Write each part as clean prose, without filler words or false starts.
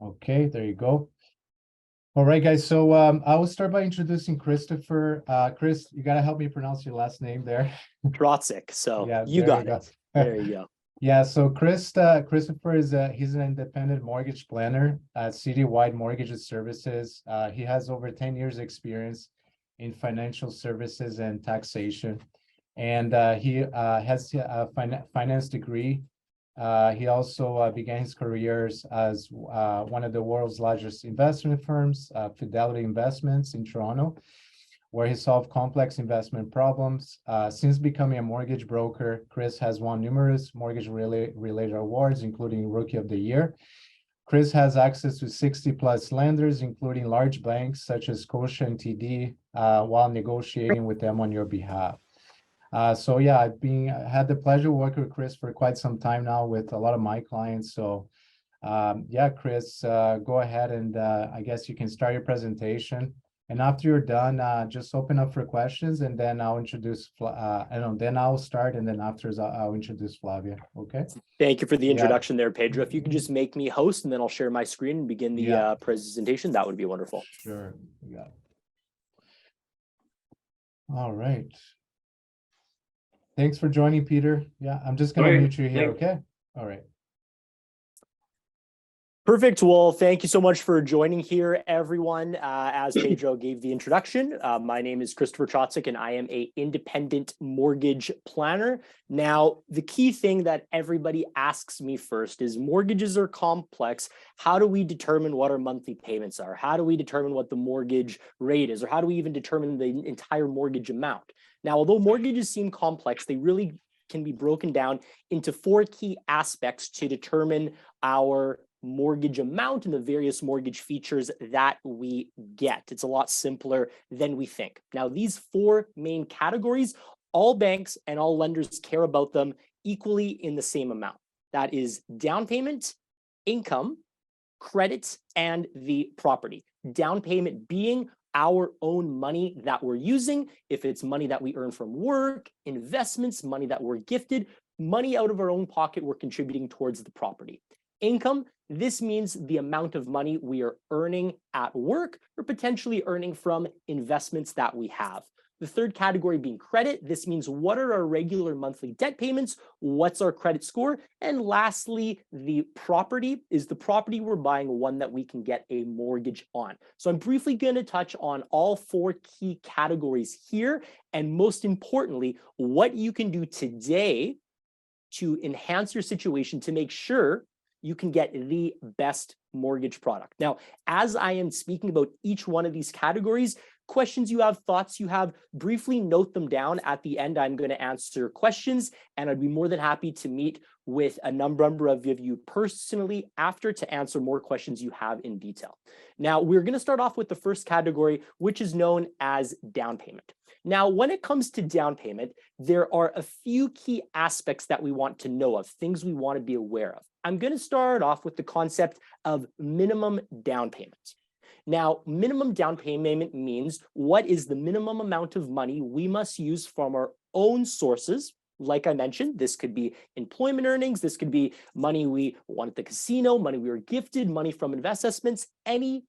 Okay, there you go. All right, guys. So I will start by introducing Christopher. Chris, you gotta help me pronounce your last name there. Trotzik. So Yeah, you there got you it. go. There you go. Yeah, so Christopher is he's an independent mortgage planner at Citywide Mortgage Services. He has over 10 years experience in financial services and taxation. And he has a finance degree. He also began his careers as one of the world's largest investment firms, Fidelity Investments in Toronto, where he solved complex investment problems. Since becoming a mortgage broker, Chris has won numerous mortgage-related awards, including Rookie of the Year. Chris has access to 60+ lenders, including large banks such as Scotia and TD, while negotiating with them on your behalf. So yeah, I had the pleasure of working with Chris for quite some time now with a lot of my clients. So yeah, Chris, go ahead and I guess you can start your presentation. And after you're done, just open up for questions, and then I'll introduce. Then I'll start, and then afterwards I'll introduce Flavia. Okay. Thank you for the introduction there, Pedro. If you could just make me host, and then I'll share my screen and begin the presentation, that would be wonderful. Sure. Yeah. All right. Thanks for joining, Peter. Yeah, I'm just going to mute you here. Okay. All right. Perfect. Well, thank you so much for joining here, everyone. As Pedro gave the introduction, my name is Christopher Trotzik, and I am an independent mortgage planner. Now, the key thing that everybody asks me first is mortgages are complex. How do we determine what our monthly payments are? How do we determine what the mortgage rate is? Or how do we even determine the entire mortgage amount? Now, although mortgages seem complex, they really can be broken down into 4 key aspects to determine our mortgage amount and the various mortgage features that we get. It's a lot simpler than we think. Now, these 4 main categories, all banks and all lenders care about them equally in the same amount. That is down payment, income, credit, and the property. Down payment being our own money that we're using. If it's money that we earn from work, investments, money that we're gifted, money out of our own pocket we're contributing towards the property. Income, this means the amount of money we are earning at work or potentially earning from investments that we have. The third category being credit, this means what are our regular monthly debt payments, what's our credit score, and lastly, the property. Is the property we're buying one that we can get a mortgage on? So I'm briefly going to touch on all 4 key categories here, and most importantly, what you can do today to enhance your situation to make sure you can get the best mortgage product. Now, as I am speaking about each one of these categories, questions you have, thoughts you have, briefly note them down. At the end, I'm going to answer questions, and I'd be more than happy to meet with a number of you personally after to answer more questions you have in detail. Now, we're going to start off with the first category, which is known as down payment. Now, when it comes to down payment, there are a few key aspects that we want to know of, things we want to be aware of. I'm going to start off with the concept of minimum down payment. Now, minimum down payment means what is the minimum amount of money we must use from our own sources. Like I mentioned, this could be employment earnings, this could be money we won at the casino, money we were gifted, money from investments, any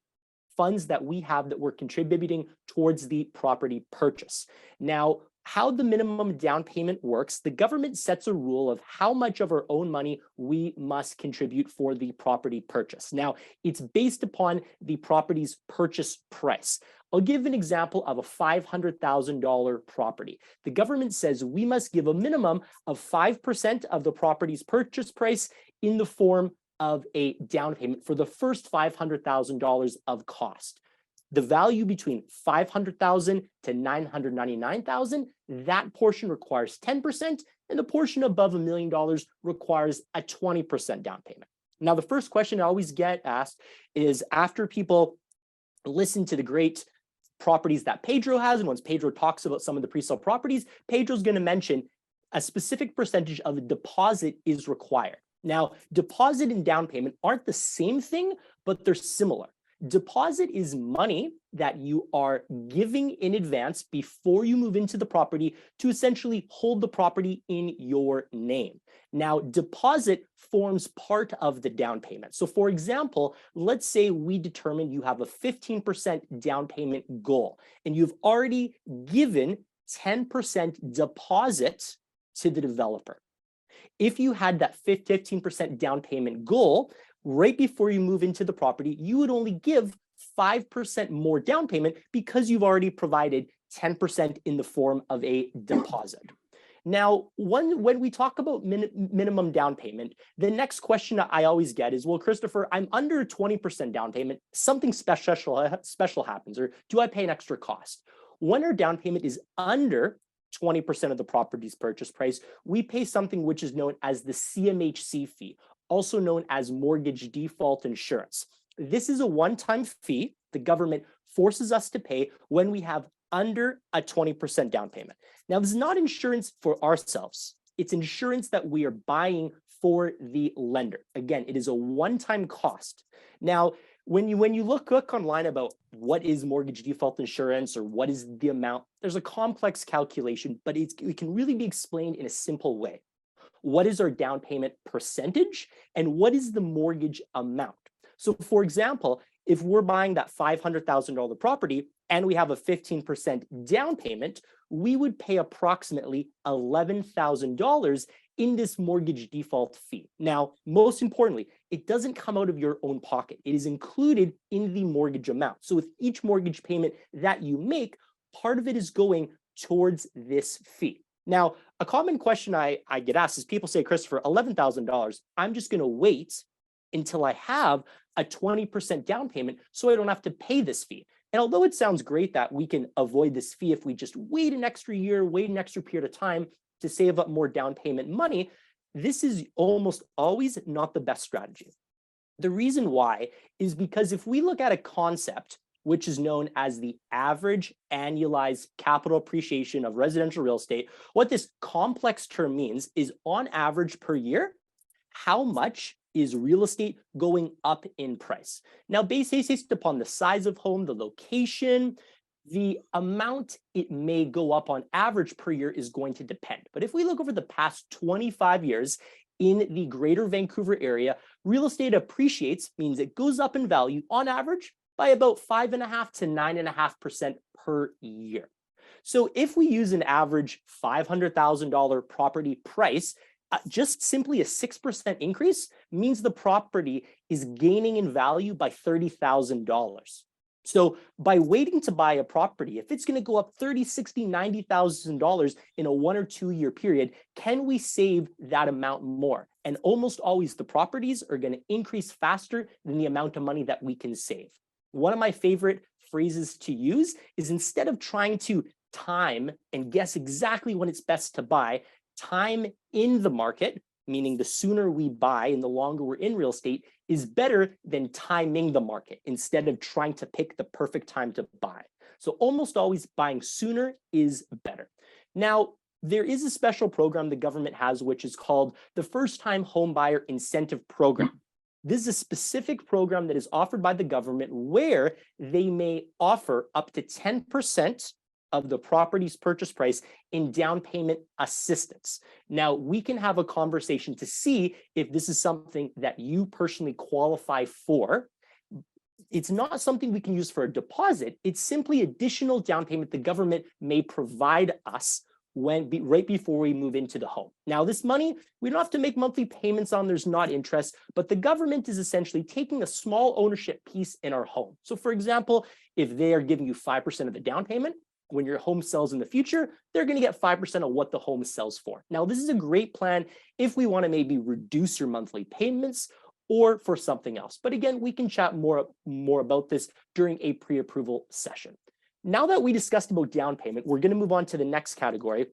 funds that we have that we're contributing towards the property purchase. Now, how the minimum down payment works, the government sets a rule of how much of our own money we must contribute for the property purchase. Now, it's based upon the property's purchase price. I'll give an example of a $500,000 property. The government says we must give a minimum of 5% of the property's purchase price in the form of a down payment for the first $500,000 of cost. The value between $500,000 to $999,000, that portion requires 10%, and the portion above $1 million requires a 20% down payment. Now, the first question I always get asked is after people listen to the great properties that Pedro has, and once Pedro talks about some of the pre-sale properties, Pedro's going to mention a specific percentage of a deposit is required. Now, deposit and down payment aren't the same thing, but they're similar. Deposit is money that you are giving in advance before you move into the property to essentially hold the property in your name. Now, deposit forms part of the down payment. So for example, let's say we determine you have a 15% down payment goal, and you've already given 10% deposit to the developer. If you had that 15% down payment goal, right before you move into the property, you would only give 5% more down payment because you've already provided 10% in the form of a deposit. Now, when we talk about minimum down payment, the next question I always get is, well, Christopher, I'm under 20% down payment, something special happens, or do I pay an extra cost? When our down payment is under 20% of the property's purchase price, we pay something which is known as the CMHC fee, also known as mortgage default insurance. This is a one-time fee the government forces us to pay when we have under a 20% down payment. Now, this is not insurance for ourselves. It's insurance that we are buying for the lender. Again, it is a one-time cost. Now, when you look online about what is mortgage default insurance or what is the amount, there's a complex calculation, but it can really be explained in a simple way. What is our down payment percentage and what is the mortgage amount? So for example, if we're buying that $500,000 property and we have a 15% down payment, we would pay approximately $11,000 in this mortgage default fee. Now, most importantly, it doesn't come out of your own pocket. It is included in the mortgage amount. So with each mortgage payment that you make, part of it is going towards this fee. Now, a common question I get asked is people say, Christopher, $11,000, I'm just going to wait until I have a 20% down payment so I don't have to pay this fee. And although it sounds great that we can avoid this fee if we just wait an extra year, wait an extra period of time to save up more down payment money, this is almost always not the best strategy. The reason why is because if we look at a concept which is known as the average annualized capital appreciation of residential real estate, what this complex term means is on average per year, how much is real estate going up in price? Now, based upon the size of home, the location, the amount it may go up on average per year is going to depend. But if we look over the past 25 years in the greater Vancouver area, real estate appreciates, means it goes up in value on average by about 5.5% to 9.5% per year. So if we use an average $500,000 property price, just simply a 6% increase means the property is gaining in value by $30,000. So by waiting to buy a property, if it's going to go up $30,000, $60,000, $90,000 in a 1 or 2 year period, can we save that amount more? And almost always the properties are going to increase faster than the amount of money that we can save. One of my favorite phrases to use is instead of trying to time and guess exactly when it's best to buy, time in the market, meaning the sooner we buy and the longer we're in real estate, is better than timing the market instead of trying to pick the perfect time to buy. So almost always buying sooner is better. Now, there is a special program the government has, which is called the First Time Home Buyer Incentive Program. This is a specific program that is offered by the government where they may offer up to 10% of the property's purchase price in down payment assistance. Now, we can have a conversation to see if this is something that you personally qualify for. It's not something we can use for a deposit. It's simply additional down payment the government may provide us right before we move into the home. Now, this money, we don't have to make monthly payments on, there's not interest, but the government is essentially taking a small ownership piece in our home. So for example, if they are giving you 5% of the down payment, when your home sells in the future, they're going to get 5% of what the home sells for. Now, this is a great plan if we want to maybe reduce your monthly payments or for something else. But again, we can chat more about this during a pre-approval session. Now that we discussed about down payment, we're going to move on to the next category,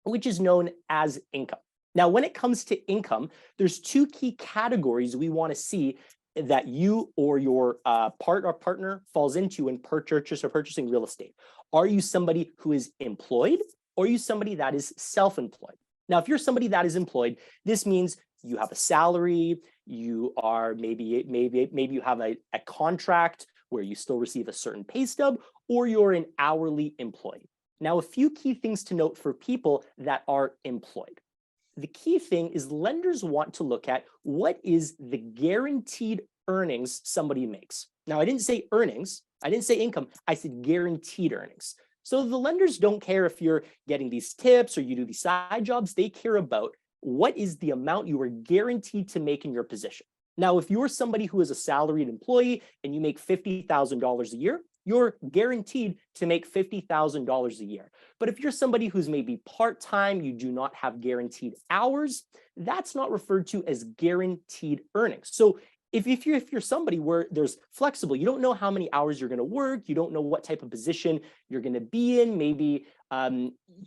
which is known as income. Now, when it comes to income, there's two key categories we want to see that you or your partner falls into in purchasing real estate. Are you somebody who is employed or are you somebody that is self-employed? Now, if you're somebody that is employed, this means you have a salary, you are maybe you have a contract where you still receive a certain pay stub, or you're an hourly employee. Now, a few key things to note for people that are employed. The key thing is lenders want to look at what is the guaranteed earnings somebody makes. Now, I didn't say earnings, I didn't say income, I said guaranteed earnings. So the lenders don't care if you're getting these tips or you do these side jobs, they care about what is the amount you are guaranteed to make in your position. Now, if you're somebody who is a salaried employee and you make $50,000 a year, you're guaranteed to make $50,000 a year. But if you're somebody who's maybe part-time, you do not have guaranteed hours, that's not referred to as guaranteed earnings. So if you're somebody where there's flexible, you don't know how many hours you're going to work, you don't know what type of position you're going to be in, maybe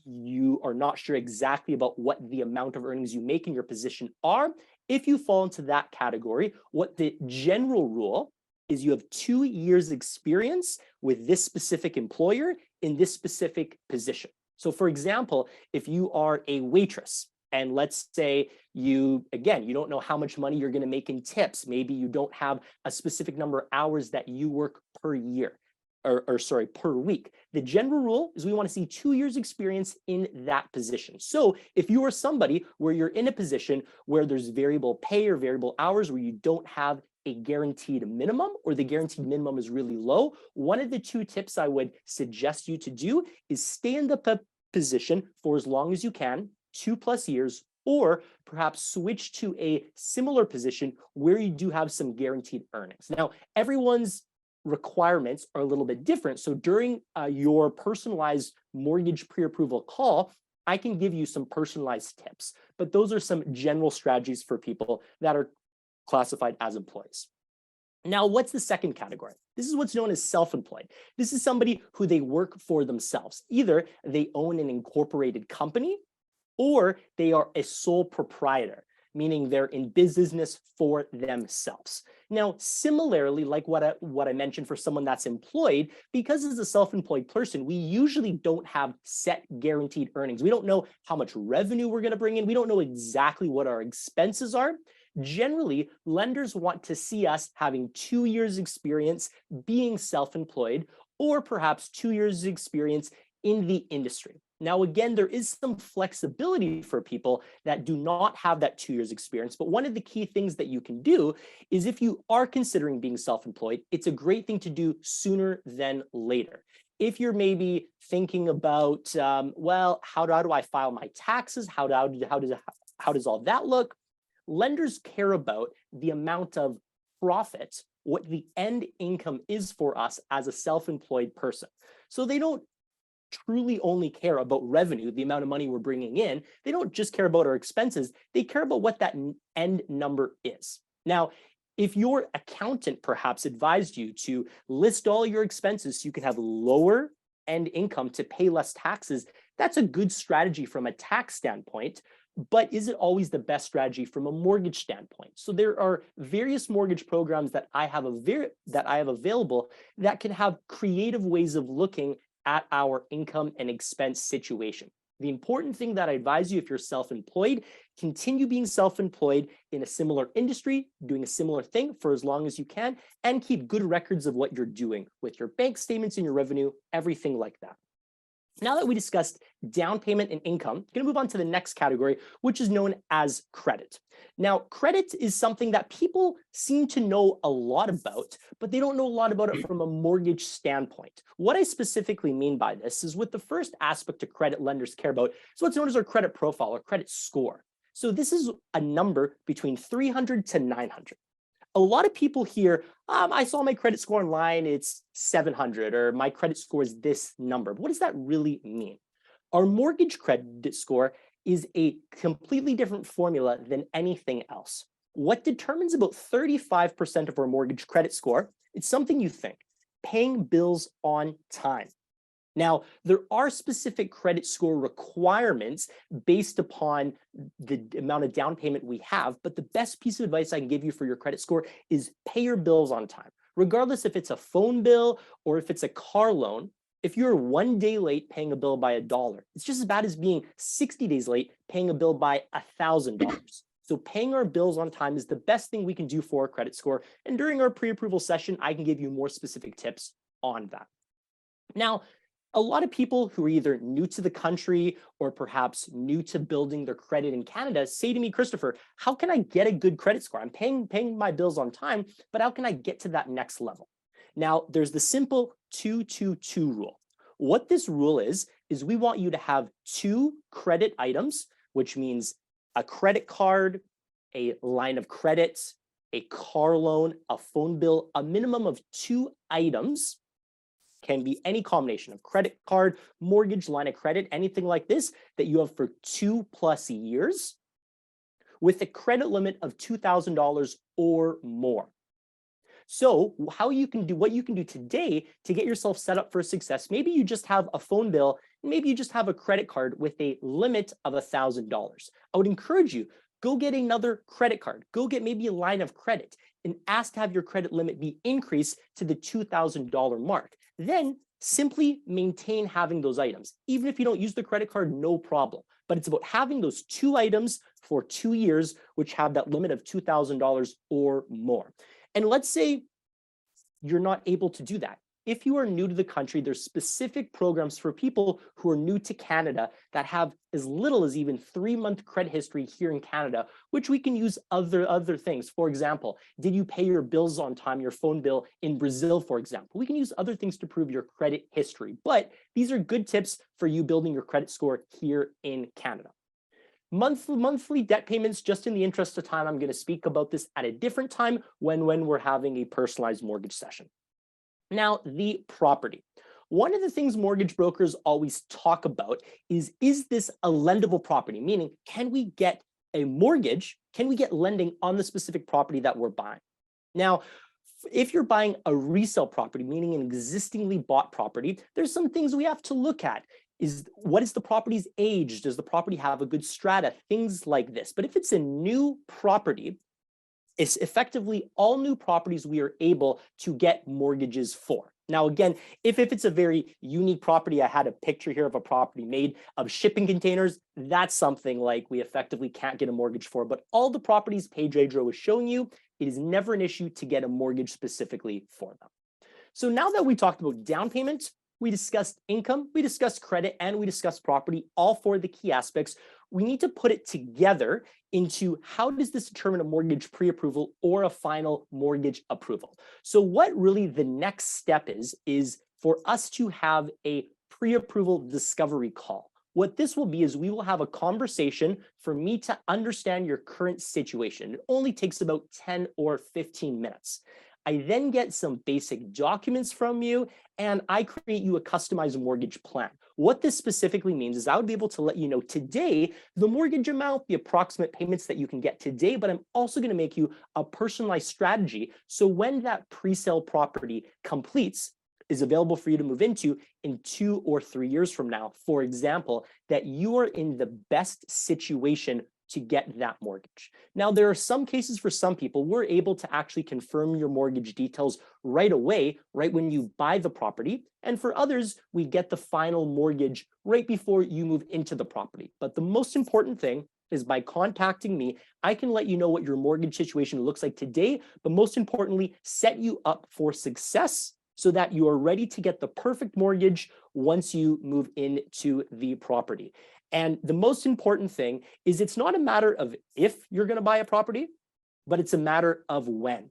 you are not sure exactly about what the amount of earnings you make in your position are. If you fall into that category, what the general rule is, you have 2 years experience with this specific employer in this specific position. So for example, if you are a waitress, and let's say you don't know how much money you're going to make in tips. Maybe you don't have a specific number of hours that you work per year, per week. The general rule is we want to see 2 years experience in that position. So if you are somebody where you're in a position where there's variable pay or variable hours where you don't have a guaranteed minimum, or the guaranteed minimum is really low, one of the 2 tips I would suggest you to do is stay in the position for as long as you can, 2+ years, or perhaps switch to a similar position where you do have some guaranteed earnings. Now, everyone's requirements are a little bit different. So during your personalized mortgage pre-approval call, I can give you some personalized tips, but those are some general strategies for people that are classified as employees. Now, what's the second category? This is what's known as self-employed. This is somebody who they work for themselves. Either they own an incorporated company, or they are a sole proprietor, meaning they're in business for themselves. Now, similarly, like what I mentioned for someone that's employed, because as a self-employed person, we usually don't have set guaranteed earnings. We don't know how much revenue we're going to bring in. We don't know exactly what our expenses are. Generally, lenders want to see us having 2 years experience being self-employed, or perhaps 2 years experience in the industry. Now, again, there is some flexibility for people that do not have that 2 years experience. But one of the key things that you can do is, if you are considering being self-employed, it's a great thing to do sooner than later. If you're maybe thinking about, well, how do I file my taxes? How does all that look? Lenders care about the amount of profit, what the end income is for us as a self-employed person. So they don't truly only care about revenue, the amount of money we're bringing in. They don't just care about our expenses. They care about what that end number is. Now, if your accountant perhaps advised you to list all your expenses so you can have lower end income to pay less taxes, that's a good strategy from a tax standpoint. But is it always the best strategy from a mortgage standpoint? So there are various mortgage programs that I have available that can have creative ways of looking at our income and expense situation. The important thing that I advise you, if you're self-employed, continue being self-employed in a similar industry, doing a similar thing for as long as you can, and keep good records of what you're doing with your bank statements and your revenue, everything like that. Now that we discussed down payment and income, I'm going to move on to the next category, which is known as credit. Now, credit is something that people seem to know a lot about, but they don't know a lot about it from a mortgage standpoint. What I specifically mean by this is, with the first aspect to credit lenders care about is what's known as our credit profile or credit score. So this is a number between 300 to 900. A lot of people hear, I saw my credit score online, it's 700, or my credit score is this number. What does that really mean? Our mortgage credit score is a completely different formula than anything else. What determines about 35% of our mortgage credit score, it's something you think: paying bills on time. Now, there are specific credit score requirements based upon the amount of down payment we have, but the best piece of advice I can give you for your credit score is pay your bills on time. Regardless if it's a phone bill or if it's a car loan, if you're 1 day late paying a bill by $1, it's just as bad as being 60 days late paying a bill by $1,000. So paying our bills on time is the best thing we can do for our credit score. And during our pre-approval session, I can give you more specific tips on that. Now, a lot of people who are either new to the country or perhaps new to building their credit in Canada say to me, Christopher, how can I get a good credit score? I'm paying my bills on time, but how can I get to that next level? Now, there's the simple 2-2-2 rule. What this rule is we want you to have 2 credit items, which means a credit card, a line of credit, a car loan, a phone bill, a minimum of 2 items. Can be any combination of credit card, mortgage, line of credit, anything like this that you have for 2+ years with a credit limit of $2,000 or more. So what you can do today to get yourself set up for success, maybe you just have a phone bill, maybe you just have a credit card with a limit of $1,000. I would encourage you, go get another credit card, go get maybe a line of credit and ask to have your credit limit be increased to the $2,000 mark. Then simply maintain having those items. Even if you don't use the credit card, no problem. But it's about having those 2 items for 2 years, which have that limit of $2,000 or more. And let's say you're not able to do that. If you are new to the country, there's specific programs for people who are new to Canada that have as little as even 3-month credit history here in Canada, which we can use other things. For example, did you pay your bills on time, your phone bill in Brazil, for example? We can use other things to prove your credit history, but these are good tips for you building your credit score here in Canada. Monthly debt payments, just in the interest of time, I'm going to speak about this at a different time when we're having a personalized mortgage session. Now, the property. One of the things mortgage brokers always talk about is this a lendable property? Meaning, can we get a mortgage? Can we get lending on the specific property that we're buying? Now, if you're buying a resale property, meaning an existingly bought property, there's some things we have to look at. What is the property's age? Does the property have a good strata? Things like this. But if it's a new property, it's effectively all new properties we are able to get mortgages for. Now, again, if it's a very unique property, I had a picture here of a property made of shipping containers, that's something like we effectively can't get a mortgage for. But all the properties Pedro is showing you, it is never an issue to get a mortgage specifically for them. So now that we talked about down payment, we discussed income, we discussed credit, and we discussed property, all 4 of the key aspects. We need to put it together into how does this determine a mortgage pre-approval or a final mortgage approval. So what really the next step is for us to have a pre-approval discovery call. What this will be is we will have a conversation for me to understand your current situation. It only takes about 10 or 15 minutes. I then get some basic documents from you and I create you a customized mortgage plan. What this specifically means is I would be able to let you know today the mortgage amount, the approximate payments that you can get today, but I'm also going to make you a personalized strategy. So when that pre-sale property completes, is available for you to move into in 2 or 3 years from now, for example, that you are in the best situation to get that mortgage. Now, there are some cases for some people, we're able to actually confirm your mortgage details right away, right when you buy the property. And for others, we get the final mortgage right before you move into the property. But the most important thing is by contacting me, I can let you know what your mortgage situation looks like today, but most importantly, set you up for success so that you are ready to get the perfect mortgage once you move into the property. And the most important thing is it's not a matter of if you're going to buy a property, but it's a matter of when.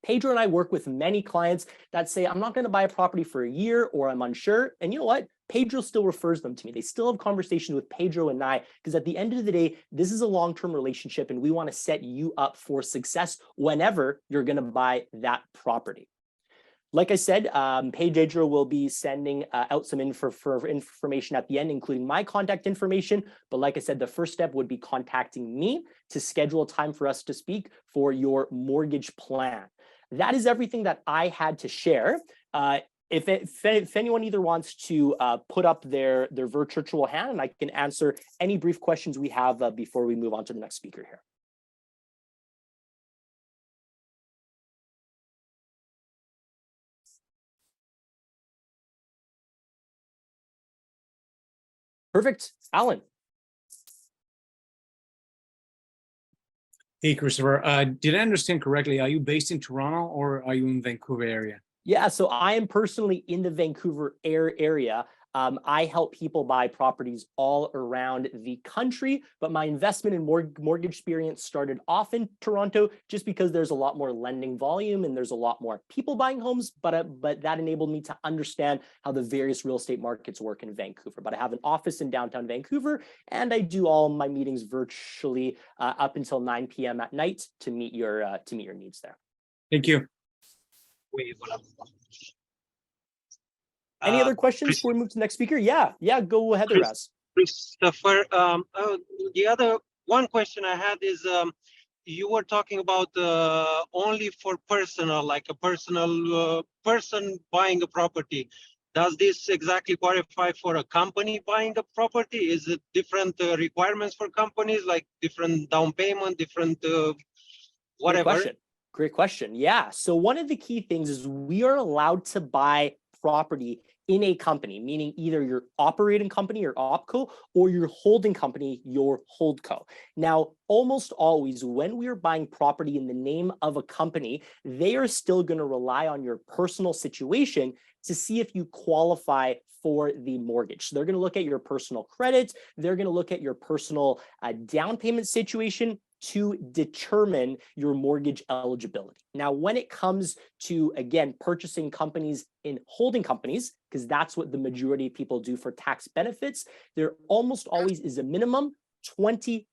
Pedro and I work with many clients that say, I'm not going to buy a property for a year or I'm unsure. And you know what? Pedro still refers them to me. They still have conversations with Pedro and I, because at the end of the day, this is a long-term relationship and we want to set you up for success whenever you're going to buy that property. Like I said, Pedro will be sending out some information at the end, including my contact information. But like I said, the first step would be contacting me to schedule a time for us to speak for your mortgage plan. That is everything that I had to share. If anyone either wants to put up their virtual hand, and I can answer any brief questions we have before we move on to the next speaker here. Perfect. Alan. Hey, Christopher. Did I understand correctly? Are you based in Toronto or are you in Vancouver area? Yeah, so I am personally in the Vancouver area. I help people buy properties all around the country, but my investment in mortgage experience started off in Toronto just because there's a lot more lending volume and there's a lot more people buying homes, but that enabled me to understand how the various real estate markets work in Vancouver. But I have an office in downtown Vancouver, and I do all my meetings virtually up until 9 p.m. at night to meet your needs there. Thank you. Any other questions before we move to the next speaker? Yeah, go ahead, Raz. Christopher, the other one question I had is, you were talking about only for personal, like a personal person buying a property. Does this exactly qualify for a company buying a property? Is it different requirements for companies, like different down payment, different whatever? Great question. Yeah. So one of the key things is we are allowed to buy property in a company, meaning either your operating company or opco or your holding company, your holdco. Now, almost always when we are buying property in the name of a company, they are still going to rely on your personal situation to see if you qualify for the mortgage. So they're going to look at your personal credit. They're going to look at your personal down payment situation to determine your mortgage eligibility. Now, when it comes to, again, purchasing companies in holding companies, because that's what the majority of people do for tax benefits, there almost always is a minimum 20%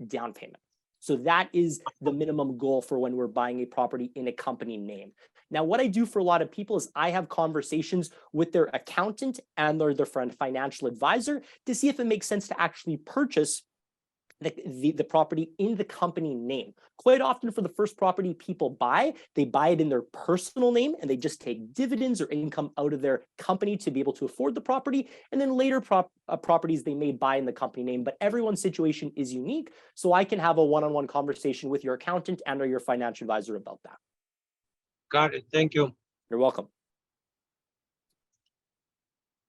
down payment. So that is the minimum goal for when we're buying a property in a company name. Now, what I do for a lot of people is I have conversations with their accountant and their financial advisor to see if it makes sense to actually purchase the property in the company name. Quite often for the first property people buy, they buy it in their personal name and they just take dividends or income out of their company to be able to afford the property. And then later properties they may buy in the company name, but everyone's situation is unique. So I can have a one-on-one conversation with your accountant and or your financial advisor about that. Got it. Thank you. You're welcome.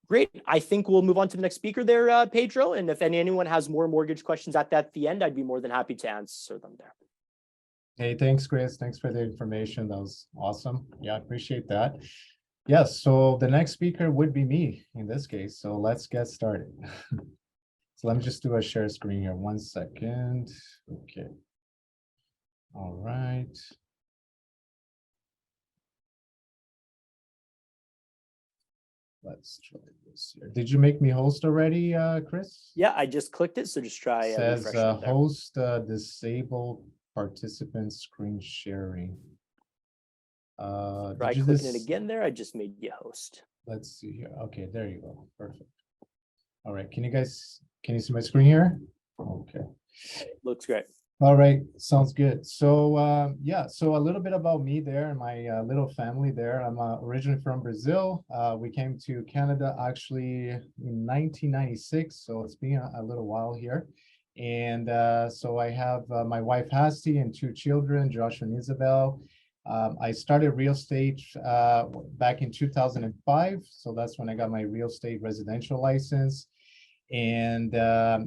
Great. I think we'll move on to the next speaker there, Pedro. And if anyone has more mortgage questions at the end, I'd be more than happy to answer them there. Hey, thanks, Chris. Thanks for the information. That was awesome. Yeah, I appreciate that. Yes, so the next speaker would be me in this case. So let's get started. So let me just do a share screen here. 1 second. Okay. All right. Let's try this here. Did you make me host already, Chris? Yeah, I just clicked it, so just try. It says host disable participant screen sharing. Try clicking it again there. I just made you host. Let's see here. Okay, there you go. Perfect. All right. Can you see my screen here? Okay. Looks great. All right, sounds good. So yeah, so a little bit about me there and my little family there. I'm originally from Brazil. We came to Canada actually in 1996, so it's been a little while here. And so I have my wife Hasti and 2 children, Josh and Isabel. I started real estate back in 2005, so that's when I got my real estate residential license. And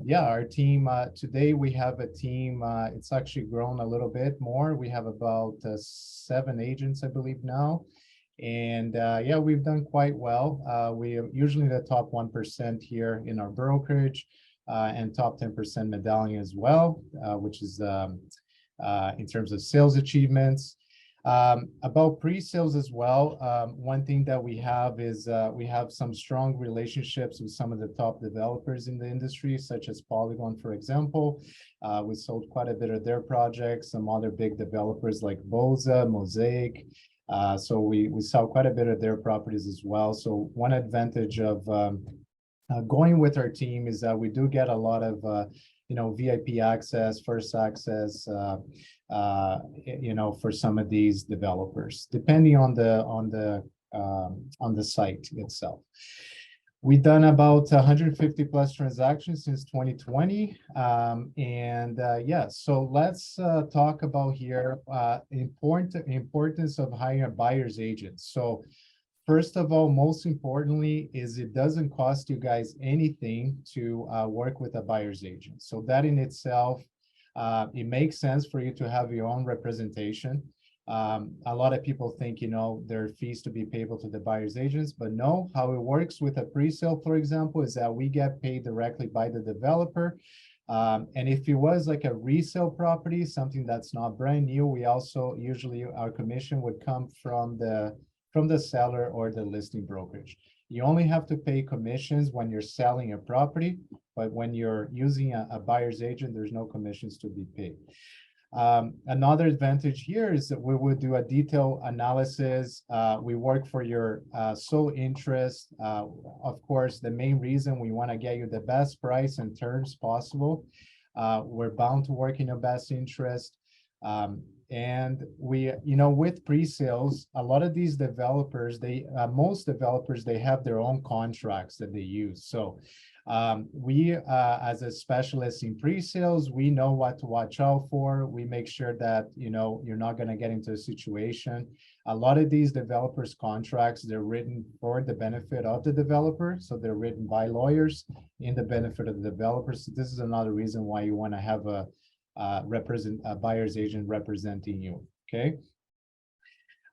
yeah, our team today, we have a team, it's actually grown a little bit more. We have about 7 agents, I believe now. And yeah, we've done quite well. We are usually the top 1% here in our brokerage and top 10% medallion as well, which is in terms of sales achievements. About pre-sales as well, one thing that we have is we have some strong relationships with some of the top developers in the industry, such as Polygon, for example. We sold quite a bit of their projects, some other big developers like Boza, Mosaic. So we sell quite a bit of their properties as well. So one advantage of going with our team is that we do get a lot of VIP access, first access, for some of these developers, depending on the site itself. We've done about 150 plus transactions since 2020. Yeah, so let's talk about here importance of hiring a buyer's agent. So first of all, most importantly, is it doesn't cost you guys anything to work with a buyer's agent. So that in itself It makes sense for you to have your own representation. A lot of people think, there are fees to be payable to the buyer's agents, but no, how it works with a pre-sale, for example, is that we get paid directly by the developer. And if it was like a resale property, something that's not brand new, we also usually our commission would come from the seller or the listing brokerage. You only have to pay commissions when you're selling a property, but when you're using a buyer's agent, there's no commissions to be paid. Another advantage here is that we would do a detailed analysis. We work for your sole interest. Of course, the main reason we want to get you the best price and terms possible. We're bound to work in your best interest. And we, with pre-sales, a lot of these developers, most developers, they have their own contracts that they use. So we, as a specialist in pre-sales, we know what to watch out for. We make sure that, you're not going to get into a situation. A lot of these developers' contracts, they're written for the benefit of the developer. So they're written by lawyers in the benefit of the developers. So this is another reason why you want to have a buyer's agent representing you. Okay.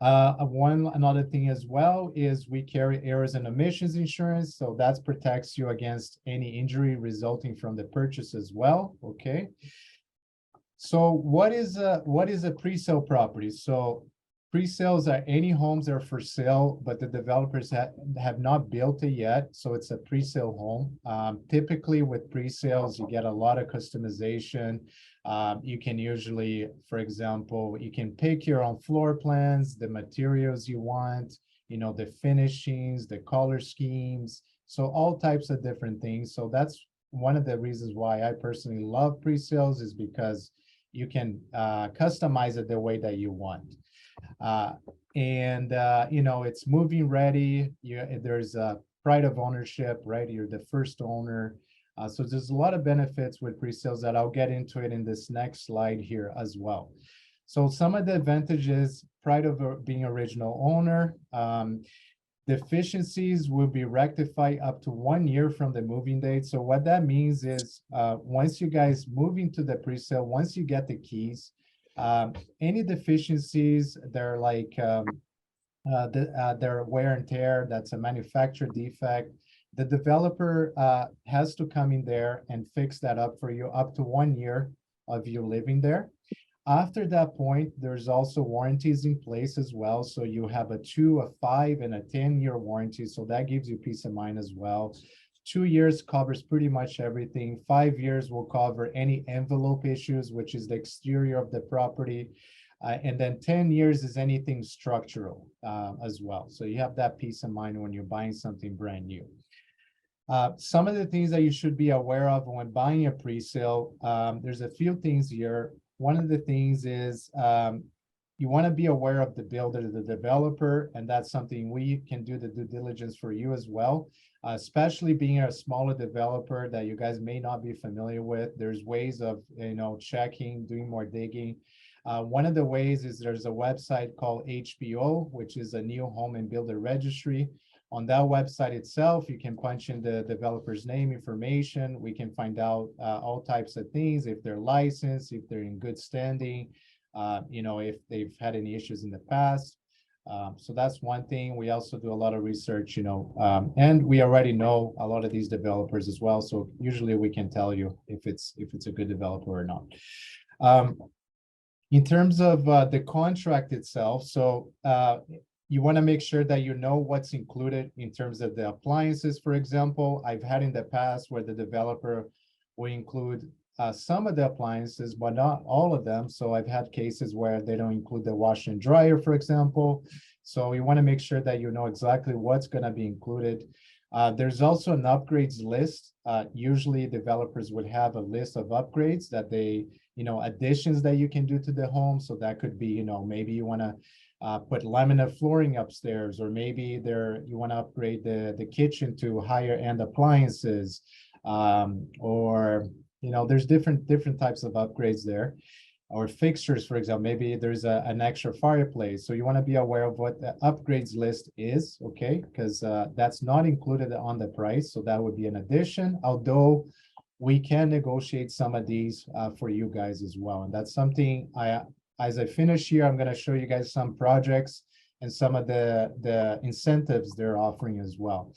Another thing as well is we carry errors and omissions insurance, so that protects you against any injury resulting from the purchase as well. Okay. So what is a pre-sale property? So pre-sales are any homes that are for sale, but the developers have not built it yet. So it's a pre-sale home. Typically with pre-sales, you get a lot of customization. You can usually, for example, you can pick your own floor plans, the materials you want, the finishings, the color schemes. So all types of different things. So that's one of the reasons why I personally love pre-sales, is because you can customize it the way that you want. It's moving ready. There's a pride of ownership, right? You're the first owner. So there's a lot of benefits with pre-sales that I'll get into it in this next slide here as well. So some of the advantages, pride of being original owner, deficiencies will be rectified up to 1 year from the moving date. So what that means is once you guys move into the pre-sale, once you get the keys, any deficiencies, they're like their wear and tear, that's a manufacturer defect. The developer has to come in there and fix that up for you up to 1 year of you living there. After that point, there's also warranties in place as well. So you have a 2, a 5, and a 10-year warranty. So that gives you peace of mind as well. 2 years covers pretty much everything. 5 years will cover any envelope issues, which is the exterior of the property. And then 10 years is anything structural as well. So you have that peace of mind when you're buying something brand new. Some of the things that you should be aware of when buying a pre-sale, there's a few things here. One of the things is you want to be aware of the builder, the developer, and that's something we can do the due diligence for you as well, especially being a smaller developer that you guys may not be familiar with. There's ways of, checking, doing more digging. One of the ways is there's a website called HPO, which is a new home and builder registry. On that website itself, you can punch in the developer's name information. We can find out all types of things, if they're licensed, if they're in good standing, if they've had any issues in the past. So that's one thing. We also do a lot of research, and we already know a lot of these developers as well. So usually we can tell you if it's a good developer or not. In terms of the contract itself, so you want to make sure that you know what's included in terms of the appliances, for example. I've had in the past where the developer will include some of the appliances, but not all of them. So I've had cases where they don't include the washer and dryer, for example. So you want to make sure that you know exactly what's going to be included. There's also an upgrades list. Usually developers would have a list of upgrades that they, additions that you can do to the home. So that could be, maybe you want to put laminate flooring upstairs, or maybe you want to upgrade the kitchen to higher end appliances, or there's different types of upgrades there. Or fixtures, for example, maybe there's an extra fireplace. So you want to be aware of what the upgrades list is, okay? Because that's not included on the price, so that would be an addition. Although we can negotiate some of these for you guys as well. And that's something as I finish here, I'm going to show you guys some projects and some of the incentives they're offering as well.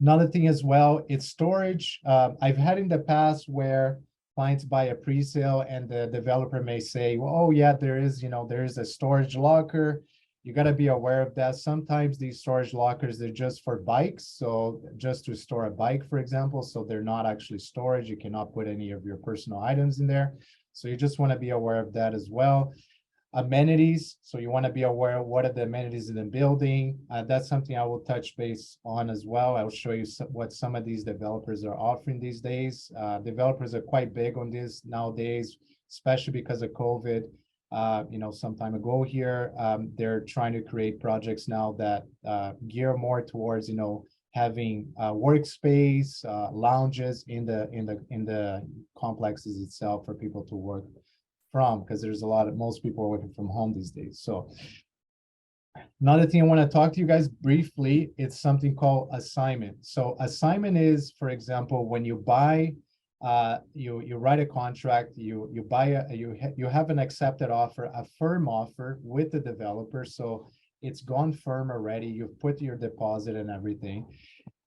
Another thing as well, it's storage. I've had in the past where clients buy a pre-sale and the developer may say, well, oh yeah, there is a storage locker. You got to be aware of that. Sometimes these storage lockers, they're just for bikes. So just to store a bike, for example, so they're not actually storage. You cannot put any of your personal items in there. So you just want to be aware of that as well. Amenities. So you want to be aware of what are the amenities in the building. That's something I will touch base on as well. I'll show you what some of these developers are offering these days. Developers are quite big on this nowadays, especially because of COVID. Some time ago here, they're trying to create projects now that gear more towards, having workspace, lounges in the complexes itself for people to work from, because there's most people are working from home these days. So another thing I want to talk to you guys briefly, it's something called assignment. So assignment is, for example, when you buy, you write a contract, you have an accepted offer, a firm offer with the developer. So it's gone firm already. You've put your deposit and everything.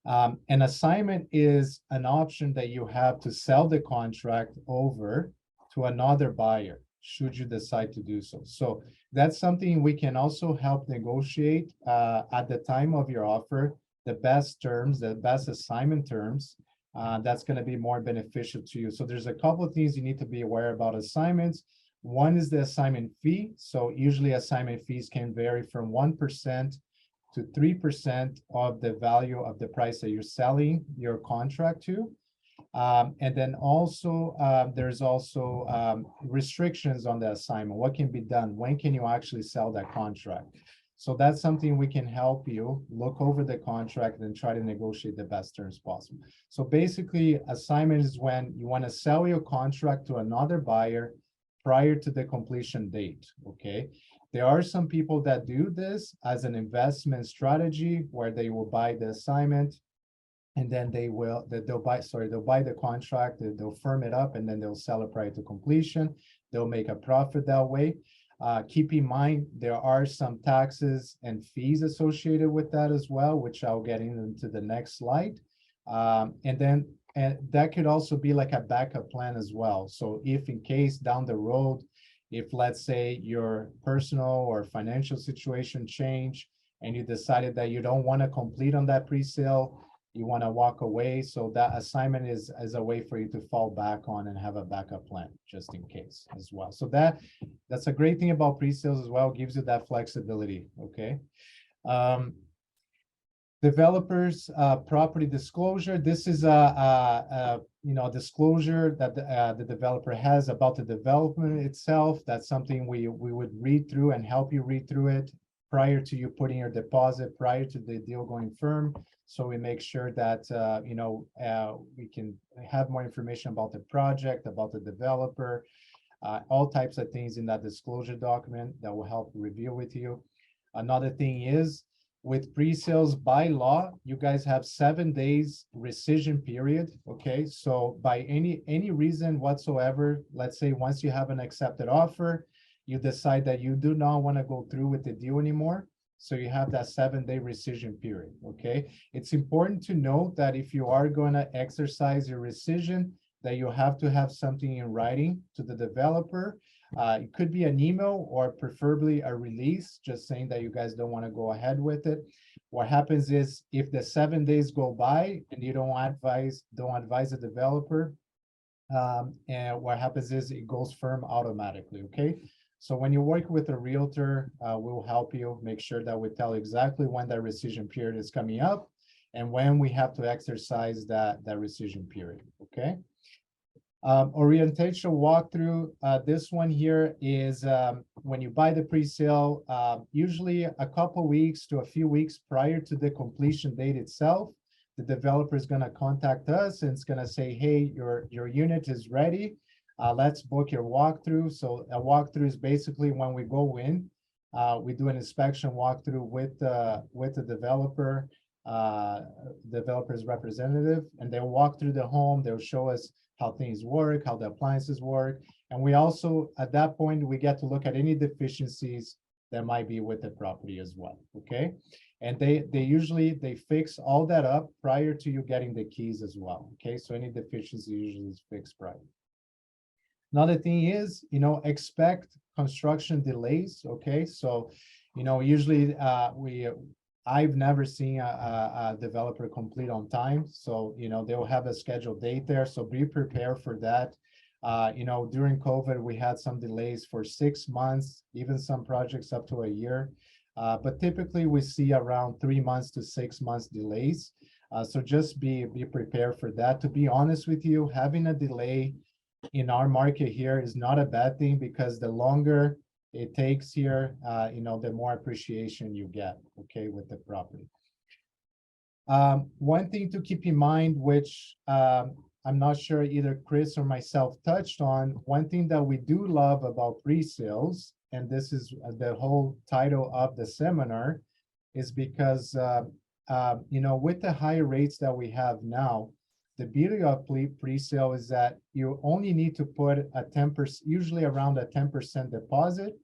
An assignment is an option that you have to sell the contract over to another buyer, should you decide to do so. So that's something we can also help negotiate at the time of your offer, the best terms, the best assignment terms. That's going to be more beneficial to you. So there's a couple of things you need to be aware about assignments. One is the assignment fee. So usually assignment fees can vary from 1% to 3% of the value of the price that you're selling your contract to. And then also, there's also restrictions on the assignment. What can be done? When can you actually sell that contract? So that's something we can help you look over the contract and try to negotiate the best terms possible. So basically, assignment is when you want to sell your contract to another buyer prior to the completion date, okay? There are some people that do this as an investment strategy where they will buy the assignment and then they'll buy the contract, they'll firm it up, and then they'll sell it prior to completion. They'll make a profit that way. Keep in mind, there are some taxes and fees associated with that as well, which I'll get into the next slide. And that could also be like a backup plan as well. So if in case down the road, if let's say your personal or financial situation change and you decided that you don't want to complete on that pre-sale, you want to walk away. So that assignment is a way for you to fall back on and have a backup plan just in case as well. So that's a great thing about pre-sales as well, gives you that flexibility, okay? Developers property disclosure. This is a disclosure that the developer has about the development itself. That's something we would read through and help you read through it prior to you putting your deposit, prior to the deal going firm. So we make sure that we can have more information about the project, about the developer, all types of things in that disclosure document that will help review with you. Another thing is, with pre-sales by law, you guys have 7 days rescission period, okay? So by any reason whatsoever, let's say once you have an accepted offer, you decide that you do not want to go through with the deal anymore. So you have that 7-day rescission period, okay? It's important to note that if you are going to exercise your rescission, that you have to have something in writing to the developer. It could be an email or preferably a release, just saying that you guys don't want to go ahead with it. What happens is if the 7 days go by and you don't advise the developer, and what happens is it goes firm automatically, okay? So when you work with a realtor, we'll help you make sure that we tell exactly when that rescission period is coming up and when we have to exercise that rescission period, okay? Orientation walkthrough. This one here is when you buy the pre-sale, usually a couple weeks to a few weeks prior to the completion date itself, the developer is going to contact us and it's going to say, hey, your unit is ready. Let's book your walkthrough. So a walkthrough is basically when we go in, we do an inspection walkthrough with the developer. developer's representative, and they'll walk through the home. They'll show us how things work, how the appliances work. And we also, at that point, we get to look at any deficiencies that might be with the property as well, okay? And they usually fix all that up prior to you getting the keys as well, okay? So any deficiency usually is fixed prior. Another thing is, expect construction delays, okay? So, usually I've never seen a developer complete on time. So, they'll have a scheduled date there. So be prepared for that. During COVID, we had some delays for 6 months, even some projects up to a year. But typically we see around 3 months to 6 months delays. So just be prepared for that. To be honest with you, having a delay in our market here is not a bad thing, because the longer it takes here, the more appreciation you get, okay, with the property. One thing to keep in mind, which I'm not sure either Chris or myself touched on, one thing that we do love about pre-sales, and this is the whole title of the seminar, is because, with the high rates that we have now, the beauty of pre-sale is that you only need to put a 10%, usually around a 10% deposit.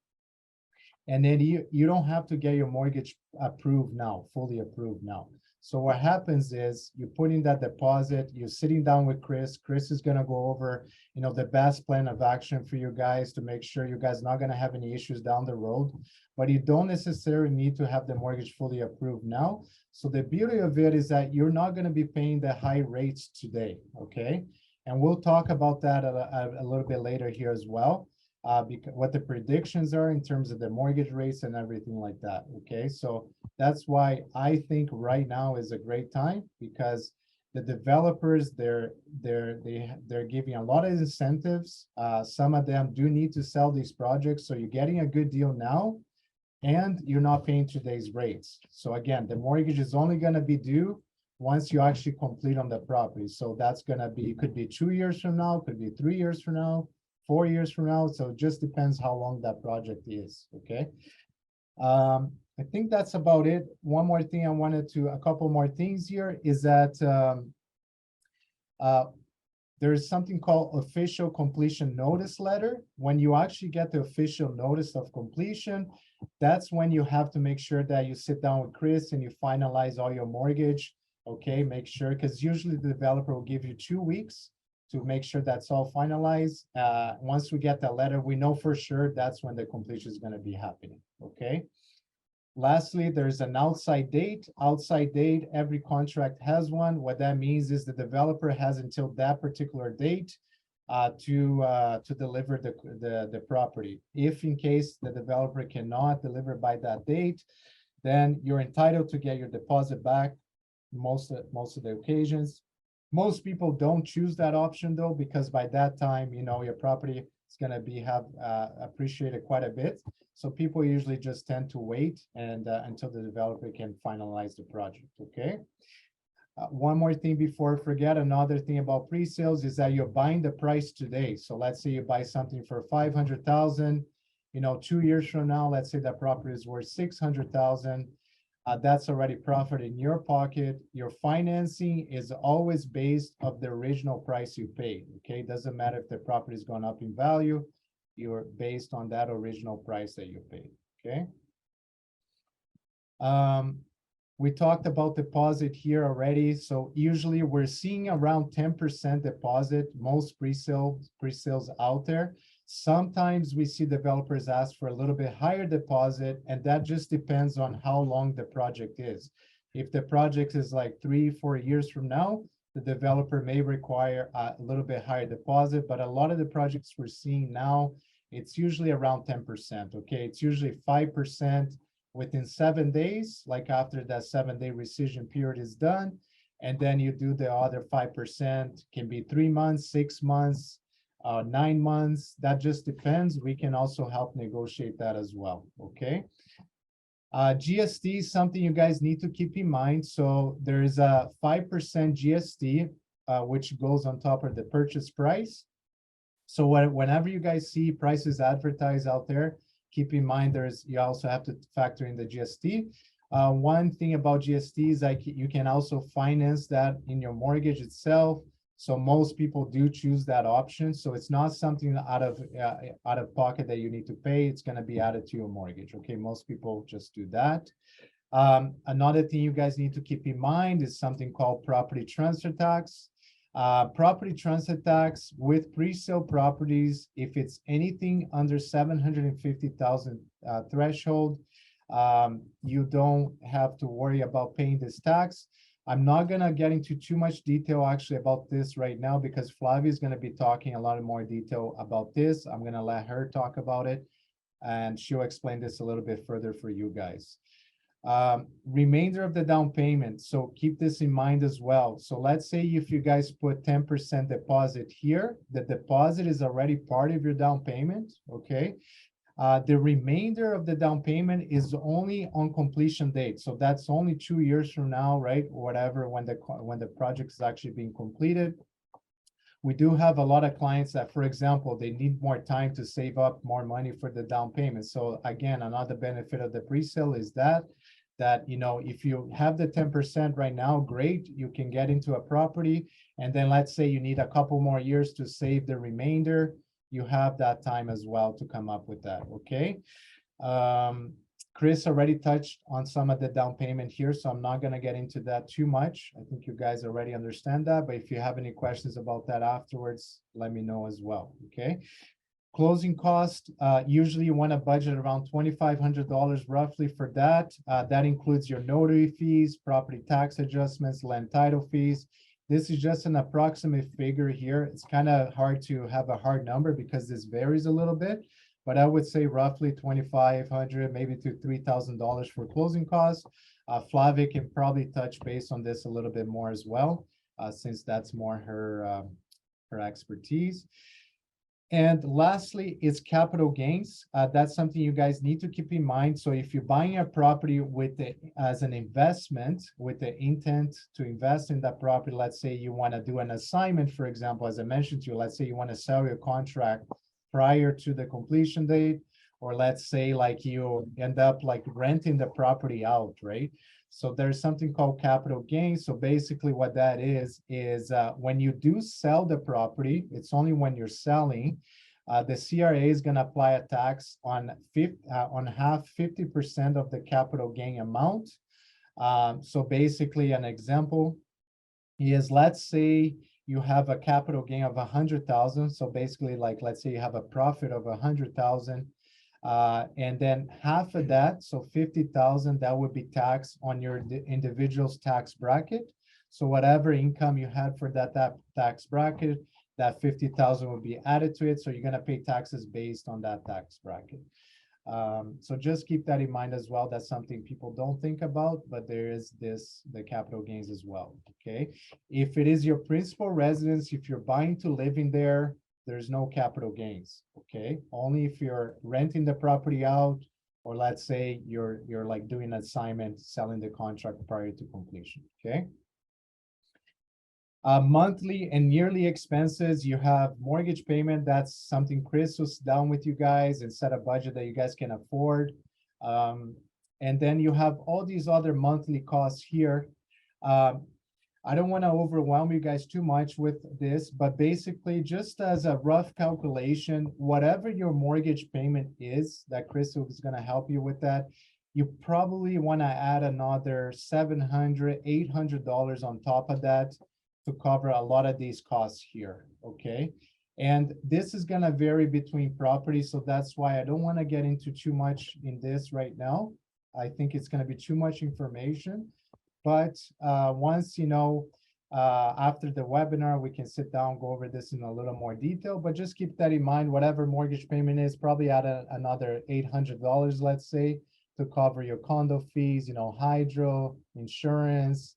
And then you don't have to get your mortgage approved now, fully approved now. So what happens is you put in that deposit, you're sitting down with Chris. Chris is going to go over, the best plan of action for you guys to make sure you guys not going to have any issues down the road. But you don't necessarily need to have the mortgage fully approved now. So the beauty of it is that you're not going to be paying the high rates today, okay? And we'll talk about that a little bit later here as well. Because what the predictions are in terms of the mortgage rates and everything like that, okay? So that's why I think right now is a great time, because the developers, they're giving a lot of incentives. Some of them do need to sell these projects, so you're getting a good deal now, and you're not paying today's rates. So again, the mortgage is only going to be due once you actually complete on the property. So that's going to be, it could be 2 years from now, could be 3 years from now, 4 years from now. So it just depends how long that project is, okay? I think that's about it. One more thing a couple more things here is that there's something called official completion notice letter. When you actually get the official notice of completion, that's when you have to make sure that you sit down with Chris and you finalize all your mortgage, okay? Make sure, because usually the developer will give you 2 weeks to make sure that's all finalized. Once we get that letter, we know for sure that's when the completion is going to be happening, okay? Lastly, there's an outside date. Outside date, every contract has one. What that means is the developer has until that particular date to deliver the property. If in case the developer cannot deliver by that date, then you're entitled to get your deposit back most of the occasions. Most people don't choose that option though, because by that time, your property is going to have appreciated quite a bit. So people usually just tend to wait and until the developer can finalize the project, okay? One more thing before I forget, another thing about pre-sales is that you're buying the price today. So let's say you buy something for 500,000, 2 years from now, let's say that property is worth 600,000. That's already profit in your pocket. Your financing is always based on the original price you paid, okay? It doesn't matter if the property has gone up in value, you're based on that original price that you paid, okay? We talked about deposit here already. So usually we're seeing around 10% deposit, most pre-sales out there. Sometimes we see developers ask for a little bit higher deposit, and that just depends on how long the project is. If the project is like 3-4 years from now, the developer may require a little bit higher deposit, but a lot of the projects we're seeing now, it's usually around 10%, okay? It's usually 5% within 7 days, like after that 7-day rescission period is done, and then you do the other 5%, can be 3 months, 6 months, 9 months. That just depends. We can also help negotiate that as well, okay? GST is something you guys need to keep in mind. So there's a 5% GST, which goes on top of the purchase price. So whenever you guys see prices advertised out there, keep in mind you also have to factor in the GST. One thing about GST is like you can also finance that in your mortgage itself. So most people do choose that option. So it's not something out of pocket that you need to pay. It's going to be added to your mortgage. Okay, most people just do that. Another thing you guys need to keep in mind is something called property transfer tax. Property transfer tax with pre-sale properties, if it's anything under 750,000 threshold, you don't have to worry about paying this tax. I'm not going to get into too much detail actually about this right now because Flavia is going to be talking a lot more detail about this. I'm going to let her talk about it and she'll explain this a little bit further for you guys. Remainder of the down payment. So keep this in mind as well. So let's say if you guys put 10% deposit here, the deposit is already part of your down payment, okay? The remainder of the down payment is only on completion date. So that's only 2 years from now, right? Or whatever, when the project is actually being completed. We do have a lot of clients that, for example, they need more time to save up more money for the down payment. So again, another benefit of the pre-sale is that you know, if you have the 10% right now, great, you can get into a property. And then let's say you need a couple more years to save the remainder. You have that time as well to come up with that, okay? Chris already touched on some of the down payment here, so I'm not going to get into that too much. I think you guys already understand that, but if you have any questions about that afterwards, let me know as well, okay? Closing cost, usually you want to budget around $2,500 roughly for that. That includes your notary fees, property tax adjustments, land title fees. This is just an approximate figure here. It's kind of hard to have a hard number because this varies a little bit, but I would say roughly $2,500, maybe to $3,000 for closing costs. Flavia can probably touch base on this a little bit more as well, since that's more her expertise. And lastly, is capital gains. That's something you guys need to keep in mind. So if you're buying a property with as an investment, with the intent to invest in that property, let's say you want to do an assignment, for example, as I mentioned to you, let's say you want to sell your contract prior to the completion date, or let's say like you end up like renting the property out, right? So there's something called capital gains. So basically what that is when you do sell the property, it's only when you're selling, the CRA is going to apply a tax on half 50% of the capital gain amount. So basically an example is, let's say you have a capital gain of 100,000. So basically, like, let's say you have a profit of 100,000. And then half of that, so 50,000, that would be taxed on your individual's tax bracket. So whatever income you had for that tax bracket, that 50,000 will be added to it. So you're going to pay taxes based on that tax bracket. So just keep that in mind as well. That's something people don't think about, but there is the capital gains as well. Okay. If it is your principal residence, if you're buying to live in there, there's no capital gains, okay? Only if you're renting the property out, or let's say you're like doing an assignment, selling the contract prior to completion, okay? Monthly and yearly expenses, you have mortgage payment. That's something Chris was down with you guys and set a budget that you guys can afford. And then you have all these other monthly costs here. I don't want to overwhelm you guys too much with this, but basically just as a rough calculation, whatever your mortgage payment is, that Chris is going to help you with that, you probably want to add another $700, $800 on top of that to cover a lot of these costs here, okay? And this is going to vary between properties, so that's why I don't want to get into too much in this right now. I think it's going to be too much information. But once, you know, after the webinar, we can sit down, go over this in a little more detail, but just keep that in mind. Whatever mortgage payment is, probably add another $800, let's say, to cover your condo fees, you know, hydro, insurance,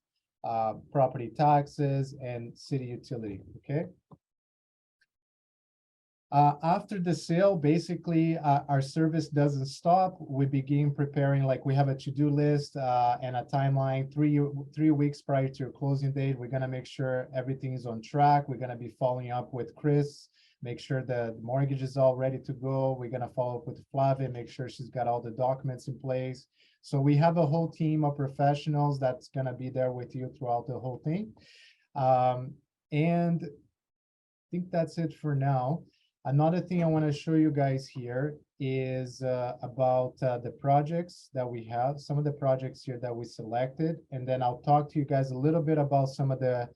property taxes, and city utility, okay? After the sale, basically, our service doesn't stop. We begin preparing, like we have a to-do list and a timeline, three weeks prior to your closing date. We're gonna make sure everything is on track. We're gonna be following up with Chris, make sure the mortgage is all ready to go. We're gonna follow up with Flavia, make sure she's got all the documents in place. So we have a whole team of professionals that's gonna be there with you throughout the whole thing. And I think that's it for now. Another thing I want to show you guys here is about the projects that we have, some of the projects here that we selected, and then I'll talk to you guys a little bit about some of the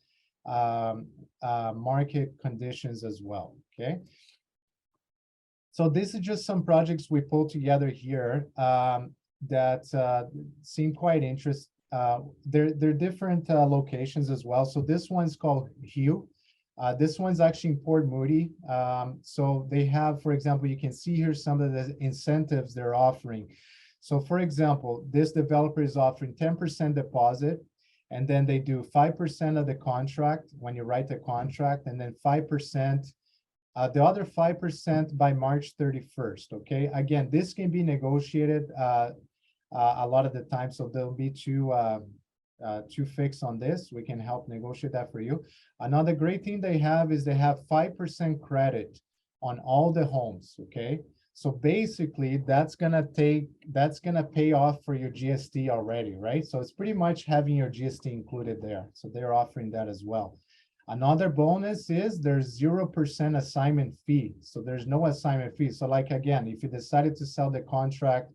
market conditions as well, okay? So this is just some projects we pulled together here that seem quite interesting. They're different locations as well. So this one's called Hugh. This one's actually in Port Moody. So they have, for example, you can see here some of the incentives they're offering. So for example, this developer is offering 10% deposit, and then they do 5% of the contract when you write the contract, and then 5%, the other 5% by March 31st, okay? Again, this can be negotiated a lot of the time, so there'll be two fixed on this. We can help negotiate that for you. Another great thing they have is they have 5% credit on all the homes, okay? So basically that's gonna pay off for your GST already, right? So it's pretty much having your GST included there. So they're offering that as well. Another bonus is there's 0% assignment fee. So there's no assignment fee. So like, again, if you decided to sell the contract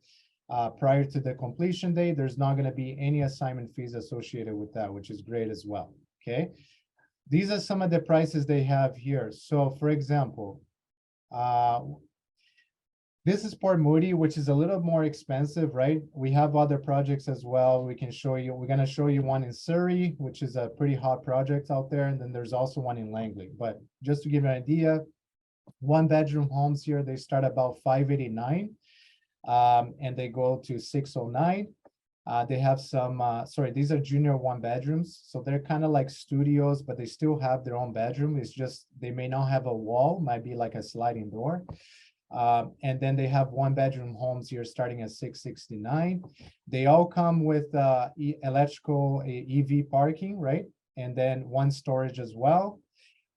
prior to the completion date, there's not going to be any assignment fees associated with that, which is great as well, okay? These are some of the prices they have here. So for example, this is Port Moody, which is a little more expensive, right? We have other projects as well. We can show you, we're going to show you one in Surrey, which is a pretty hot project out there. And then there's also one in Langley. But just to give you an idea, 1-bedroom homes here, they start about $589. And they go to 609. They have some, sorry, these are junior 1-bedrooms. So they're kind of like studios, but they still have their own bedroom. It's just, they may not have a wall, might be like a sliding door. And then they have 1-bedroom homes here starting at 669. They all come with electrical EV parking, right? And then one storage as well.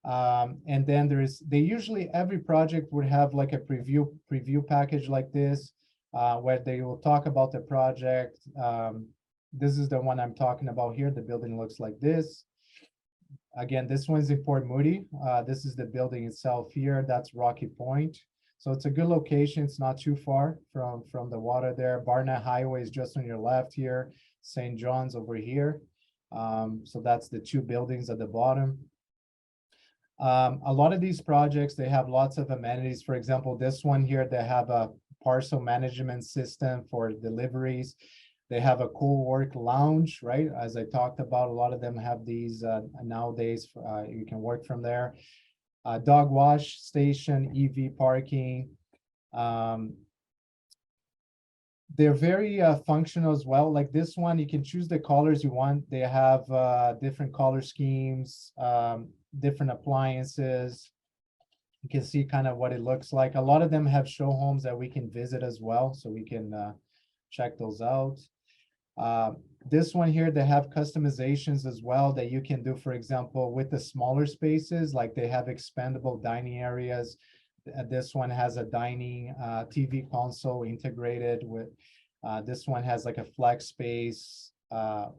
And then they usually, every project would have like a preview package like this. Where they will talk about the project. This is the one I'm talking about here. The building looks like this. Again, this one's in Port Moody. This is the building itself here. That's Rocky Point. So it's a good location. It's not too far from the water there. Barnett Highway is just on your left here. St. John's over here. So that's the two buildings at the bottom. A lot of these projects, they have lots of amenities. For example, this one here, they have a parcel management system for deliveries. They have a co-work lounge, right? As I talked about, a lot of them have these nowadays. You can work from there. Dog wash station, EV parking. They're very functional as well. Like this one, you can choose the colors you want. They have different color schemes, different appliances. You can see kind of what it looks like. A lot of them have show homes that we can visit as well, so we can check those out. This one here, they have customizations as well that you can do, for example, with the smaller spaces, like they have expandable dining areas. This one has a dining TV console integrated with, this one has like a flex space,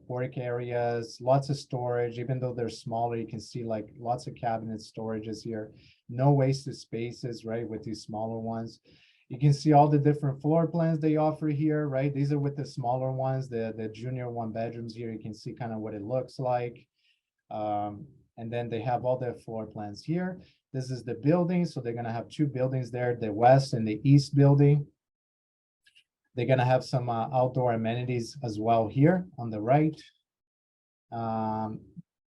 work areas, lots of storage. Even though they're smaller, you can see like lots of cabinet storages here. No wasted spaces, right, with these smaller ones. You can see all the different floor plans they offer here, right? These are with the smaller ones, the junior 1-bedrooms here. You can see kind of what it looks like. And then they have all their floor plans here. This is the building. So they're going to have two buildings there, the west and the east building. They're going to have some outdoor amenities as well here on the right.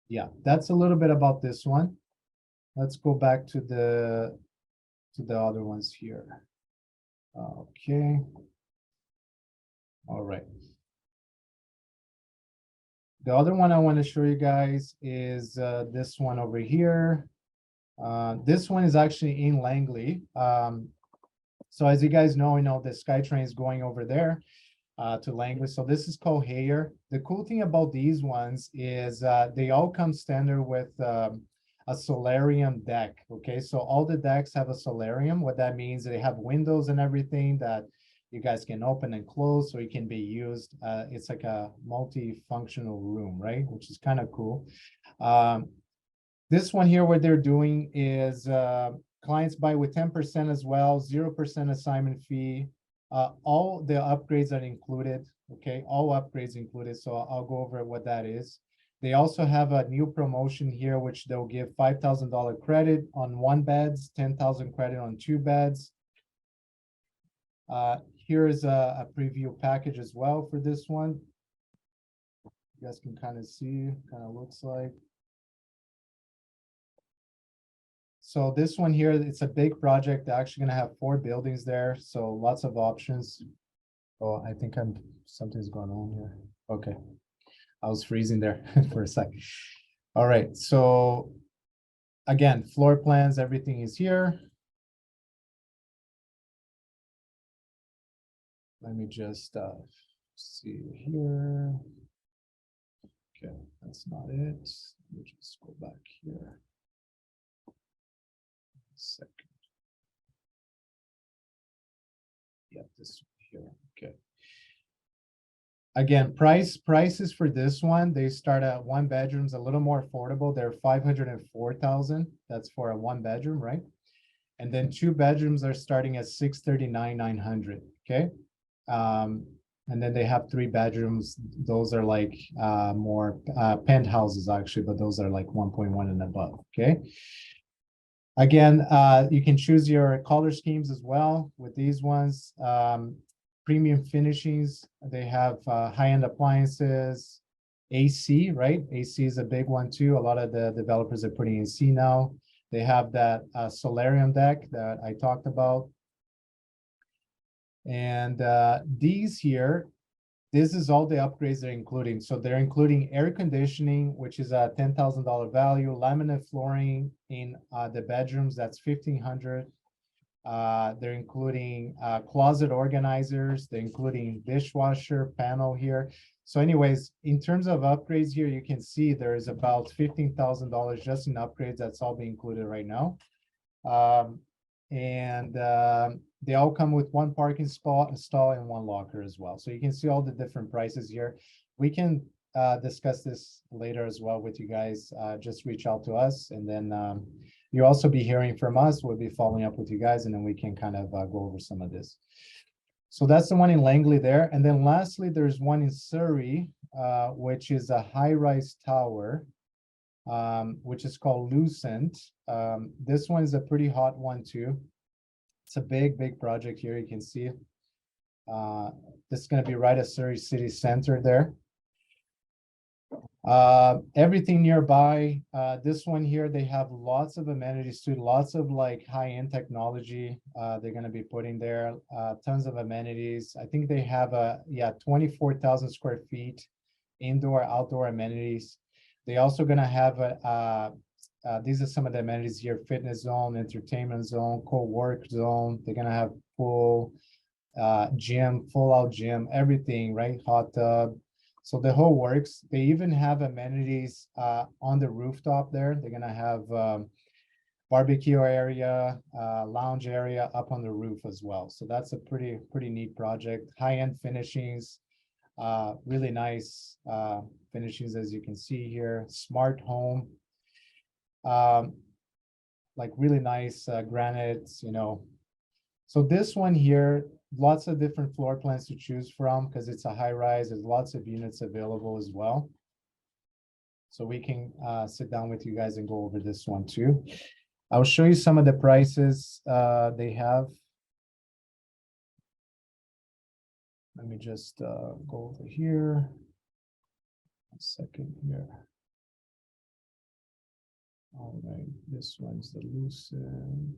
Yeah, that's a little bit about this one. Let's go back to the other ones here. Okay. All right. The other one I want to show you guys is this one over here. This one is actually in Langley. So as you guys know, the SkyTrain is going over there to Langley. So this is called Hayer. The cool thing about these ones is they all come standard with a solarium deck. Okay, so all the decks have a solarium. What that means, they have windows and everything that You guys can open and close, so it can be used. It's like a multifunctional room, right? Which is kind of cool. This one here, what they're doing is clients buy with 10% as well, 0% assignment fee. All the upgrades are included, okay? All upgrades included, so I'll go over what that is. They also have a new promotion here, which they'll give $5,000 credit on 1 beds, 10,000 credit on 2 beds. Here's a preview package as well for this one. You guys can kind of see, kind of looks like. So this one here, it's a big project. They're actually gonna have 4 buildings there, so lots of options. Oh, I think something's going on here. Okay, I was freezing there for a sec. All right, so again, floor plans, everything is here. Let me just see here. Okay, that's not it. Let me just go back here. Second. Yeah, this here. Okay. Again, prices for this one, they start at 1 bedrooms a little more affordable. They're 504,000. That's for a 1 bedroom, right? And then 2 bedrooms are starting at 639,900. Okay. And then they have 3 bedrooms. Those are like more penthouses actually, but those are like 1.1 and above. Okay. Again, you can choose your color schemes as well with these ones. Premium finishings, they have high-end appliances, AC, right? AC is a big one too. A lot of the developers are putting AC now. They have that solarium deck that I talked about. And these here, this is all the upgrades they're including. So they're including air conditioning, which is a $10,000 value, laminate flooring in the bedrooms, that's $1,500. They're including closet organizers, they're including dishwasher panel here. So anyways, in terms of upgrades here, you can see there's about $15,000 just in upgrades. That's all being included right now. They all come with 1 parking stall and 1 locker as well. So you can see all the different prices here. We can discuss this later as well with you guys. Just reach out to us, and then you'll also be hearing from us. We'll be following up with you guys, and then we can kind of go over some of this. So that's the one in Langley there. And then lastly, there's one in Surrey, which is a high-rise tower, which is called Lucent. This one is a pretty hot one too. It's a big project here. You can see this is going to be right at Surrey City Center there. Everything nearby. This one here, they have lots of amenities too, lots of like high-end technology they're going to be putting there, tons of amenities. I think they have 24,000 square feet indoor outdoor amenities. They also going to have these are some of the amenities here: fitness zone, entertainment zone, co-work zone. They're gonna have pool, gym, full-out gym, everything, right? Hot tub. So the whole works. They even have amenities on the rooftop there. They're gonna have barbecue area, lounge area up on the roof as well. So that's a pretty neat project. High-end finishings, really nice finishings as you can see here. Smart home. Like really nice granites, you know. So this one here, lots of different floor plans to choose from because it's a high rise. There's lots of units available as well. So we can sit down with you guys and go over this one too. I'll show you some of the prices they have. Let me just go over here. A second here. All right, this one's the Lucent.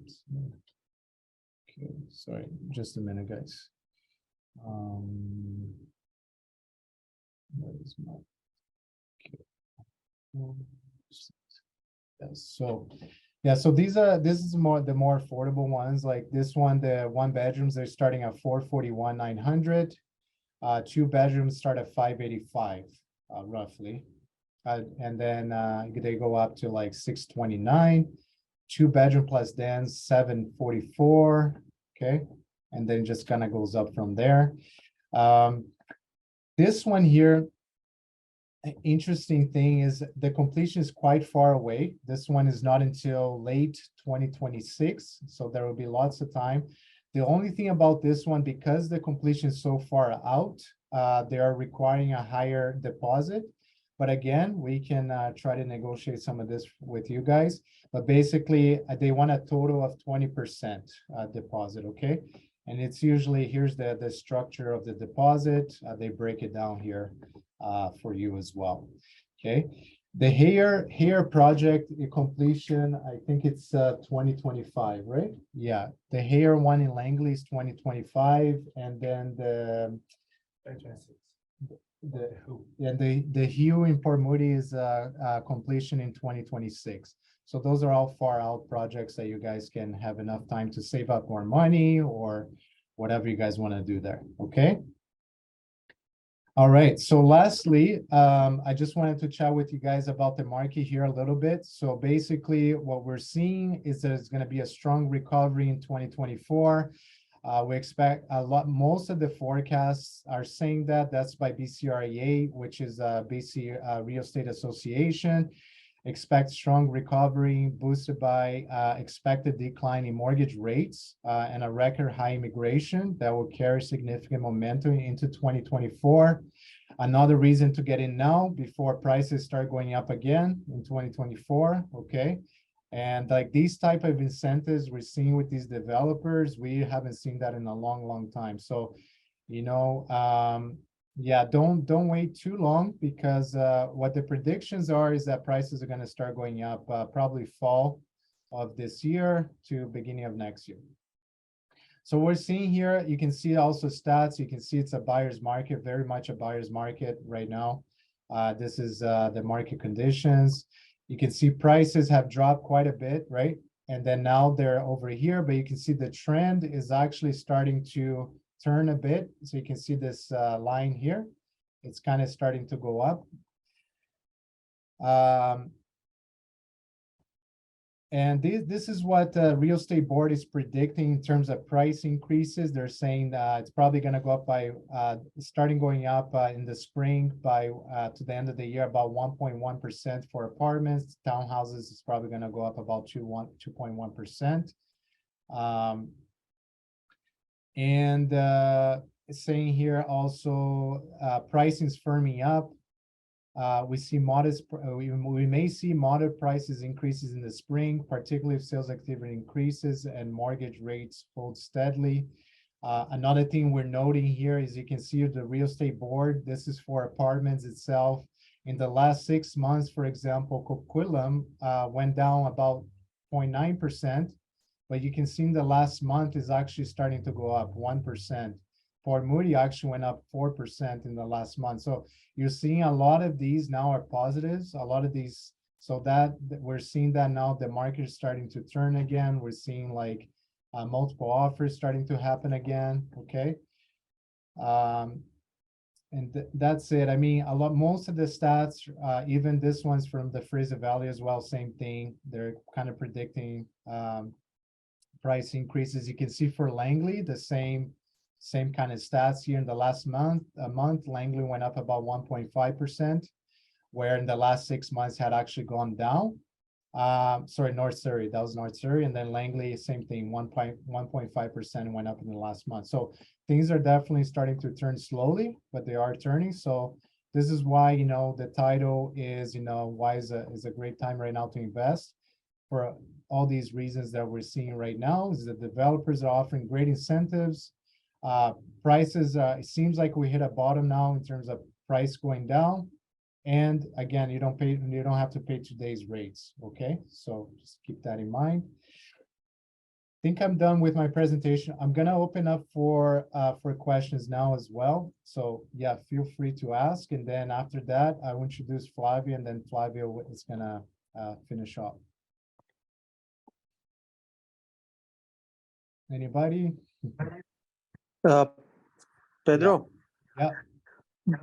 Okay, sorry, just a minute, guys. Where is my? Okay. Yes, so this is the more affordable ones. Like this one, the 1 bedrooms, they're starting at $441,900. 2 bedrooms start at $585, roughly. And then they go up to like 629, 2 bedroom plus den, 744. Okay. and then just kind of goes up from there. This one here, interesting thing is the completion is quite far away. This one is not until late 2026, so there will be lots of time. The only thing about this one, because the completion is so far out, they are requiring a higher deposit. But again, we can try to negotiate some of this with you guys. But basically, they want a total of 20% deposit, okay? And it's usually, here's the structure of the deposit. They break it down here for you as well, okay? The Hayer project completion, I think it's 2025, right? Yeah, the Hayer one in Langley is 2025, and then the Hue in Port Moody is completion in 2026. So those are all far out projects that you guys can have enough time to save up more money or whatever you guys want to do there, okay? All right, so lastly, I just wanted to chat with you guys about the market here a little bit. So basically what we're seeing is that it's going to be a strong recovery in 2024. We expect most of the forecasts are saying that. That's by BCREA, which is BC Real Estate Association. Expect strong recovery boosted by expected decline in mortgage rates and a record high immigration that will carry significant momentum into 2024. Another reason to get in now before prices start going up again in 2024, okay? And like these type of incentives we're seeing with these developers, we haven't seen that in a long, long time. So, you know, yeah, don't wait too long, because what the predictions are is that prices are going to start going up probably fall of this year to beginning of next year. So we're seeing here, you can see also stats. You can see it's a buyer's market, very much a buyer's market right now. This is the market conditions. You can see prices have dropped quite a bit, right? And then now they're over here, but you can see the trend is actually starting to turn a bit. So you can see this line here. It's kind of starting to go up. And this is what the real estate board is predicting in terms of price increases. They're saying that it's probably going to go up by, starting going up in the spring by to the end of the year, about 1.1% for apartments. Townhouses is probably going to go up about 2.1%. Saying here also pricing is firming up. We see we may see moderate prices increases in the spring, particularly if sales activity increases and mortgage rates hold steadily. Another thing we're noting here is you can see the real estate board. This is for apartments itself. In the last 6 months, for example, Coquitlam went down about 0.9%, but you can see in the last month is actually starting to go up 1%. Port Moody actually went up 4% in the last month. So you're seeing a lot of these now are positives, a lot of these. So that we're seeing that now the market is starting to turn again. We're seeing like multiple offers starting to happen again, okay? That's it. I mean, most of the stats, even this one's from the Fraser Valley as well, same thing. They're kind of predicting price increases. You can see for Langley, the same kind of stats here in the last month. Langley went up about 1.5%, where in the last 6 months had actually gone down. Sorry, North Surrey, that was North Surrey. And then Langley, same thing, 1.5% went up in the last month. So things are definitely starting to turn slowly, but they are turning. So this is why, you know, the title is, you know, why is a great time right now to invest. For all these reasons that we're seeing right now is that developers are offering great incentives. Prices, it seems like we hit a bottom now in terms of price going down. And again, you don't have to pay today's rates. Okay, so just keep that in mind. I think I'm done with my presentation. I'm gonna open up for questions now as well. So yeah, feel free to ask. And then after that, I will introduce Flavio, and then Flavio is gonna finish off. Anybody? Pedro. Yeah.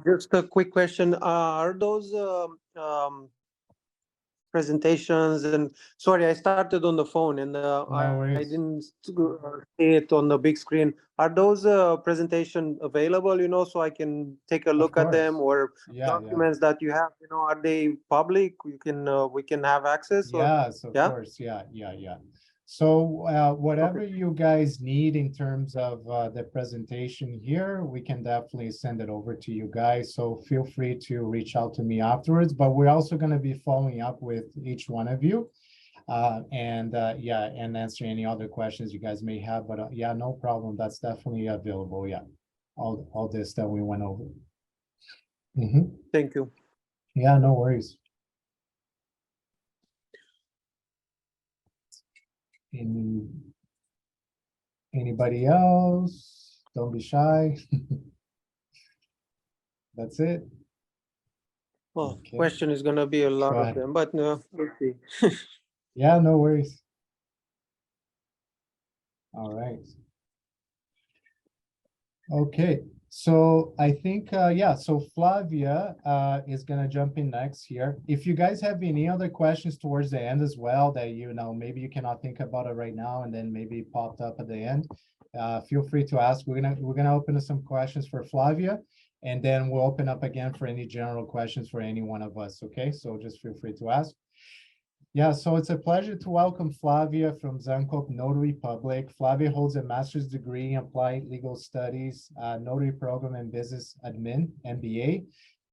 Just a quick question. Are those presentations. And sorry, I started on the phone and No I worries. didn't see it on the big screen. Are those presentation available, you know, so I can take a look at them, or Yeah, documents that you have, you know, are they public? We can have access, or yes, of yeah? course. Yeah. So whatever you guys need in terms of the presentation here, we can definitely send it over to you guys. So feel free to reach out to me afterwards, but we're also going to be following up with each one of you. And answer any other questions you guys may have, but yeah, no problem. That's definitely available. Yeah. All this that we went over. Thank you. Yeah, no worries. Anybody else? Don't be shy. That's it. Well, Okay. question is gonna be a lot Go of ahead. them, but no, let's see. Yeah, no worries. All right. Okay, so I think, so Flavia is gonna jump in next here. If you guys have any other questions towards the end as well that, you know, maybe you cannot think about it right now and then maybe it popped up at the end, feel free to ask. We're gonna open to some questions for Flavia, and then we'll open up again for any general questions for any one of us, okay? So just feel free to ask. Yeah, so it's a pleasure to welcome Flavia from Zankop Notary Public. Flavia holds a master's degree in applied legal studies, notary program and business admin, MBA.